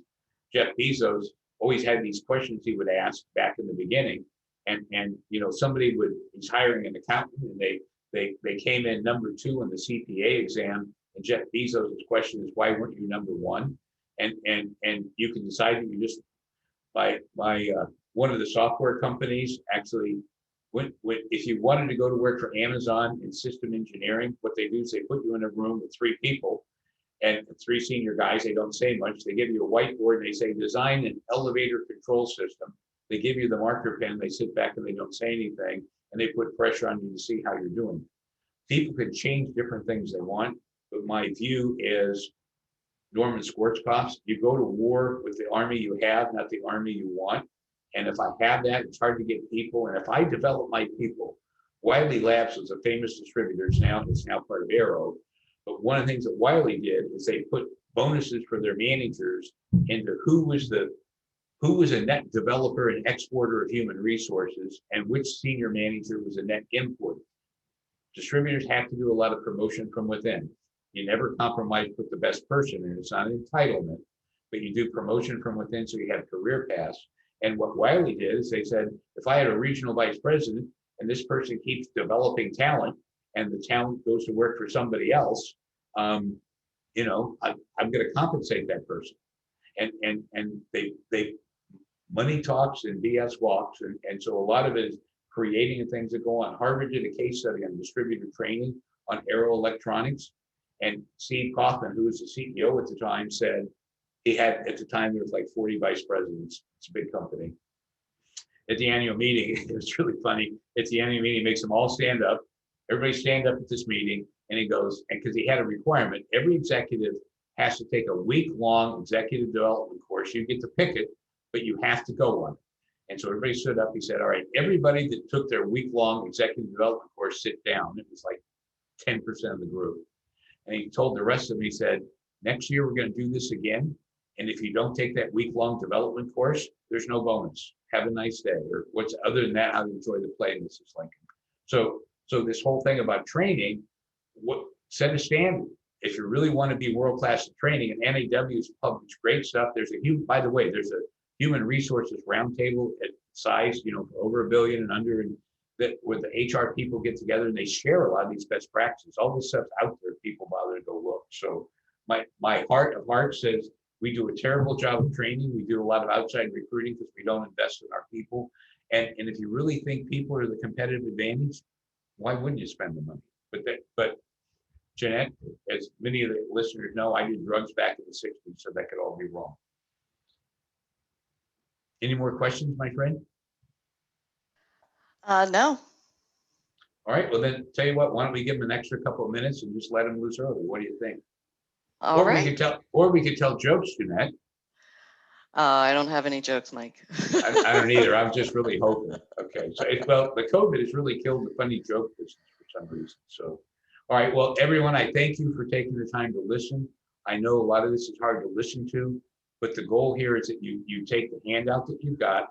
Jeff Bezos always had these questions he would ask back in the beginning. And he's hiring an accountant, and they came in number 2 in the CPA exam. And Jeff Bezos' question is, why weren't you number 1? And you can decide that you just by one of the software companies actually, if you wanted to go to work for Amazon in system engineering, what they do is they put you in a room with 3 people and 3 senior guys. They don't say much. They give you a whiteboard and they say, design an elevator control system. They give you the marker pen. They sit back and they don't say anything, and they put pressure on you to see how you're doing. People can change different things they want, but my view is Norman Schwarzkopf's, you go to war with the army you have, not the army you want. And if I have that, it's hard to get people. And if I develop my people, Wiley Labs was a famous distributor. It's now part of Arrow. But one of the things that Wiley did is they put bonuses for their managers into who was a net developer and exporter of human resources, and which senior manager was a net importer. Distributors have to do a lot of promotion from within. You never compromise with the best person, and it's not an entitlement, but you do promotion from within so you have career paths. And what Wiley did is they said, if I had a regional vice president and this person keeps developing talent and the talent goes to work for somebody else, I'm going to compensate that person. And they money talks and BS walks. And so a lot of it is creating things that go on. Harvard did a case study on distributor training on Arrow Electronics. And Steve Kaufman, who was the CEO at the time, said he had, at the time, there was like 40 vice presidents. It's a big company. At the annual meeting, it was really funny. At the annual meeting, he makes them all stand up. Everybody stand up at this meeting. And he goes, and because he had a requirement, every executive has to take a week-long executive development course. You get to pick it, but you have to go on it. And so everybody stood up. He said, all right, everybody that took their week-long executive development course, sit down. It was like 10% of the group. And he told the rest of them, he said, next year we're going to do this again. And if you don't take that week-long development course, there's no bonus. Have a nice day. Or what's other than that, how to enjoy the play, Mrs. Lincoln. So this whole thing about training, set a standard. If you really want to be world-class in training, and NAW's published great stuff. There's a human resources roundtable at size, for over $1 billion and under, and that where the HR people get together and they share a lot of these best practices. All this stuff's out there. People bother to go look. So my heart of hearts says we do a terrible job of training. We do a lot of outside recruiting because we don't invest in our people. And if you really think people are the competitive advantage, why wouldn't you spend the money? But Jeanette, as many of the listeners know, I did drugs back in the 60s, so that could all be wrong. Any more questions, my friend? No. All right, well then, tell you what, why don't we give them an extra couple of minutes and just let them loose early? What do you think? All right. We could tell jokes, Jeanette. I don't have any jokes, Mike. I don't either. I'm just really hoping. Okay, so the COVID has really killed the funny joke business for some reason. So, all right, well, everyone, I thank you for taking the time to listen. I know a lot of this is hard to listen to, but the goal here is that you take the handout that you've got,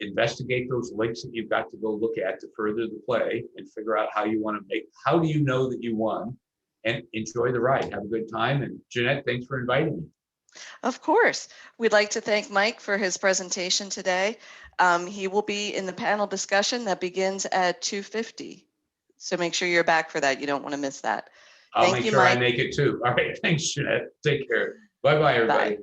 investigate those links that you've got to go look at to further the play, and figure out how do you know that you won, and enjoy the ride. Have a good time. And Jeanette, thanks for inviting me. Of course. We'd like to thank Mike for his presentation today. He will be in the panel discussion that begins at 2:50. So make sure you're back for that. You don't want to miss that. I'll make sure I make it too. All right. Thanks, Jeanette. Take care. Bye-bye, everybody. Bye.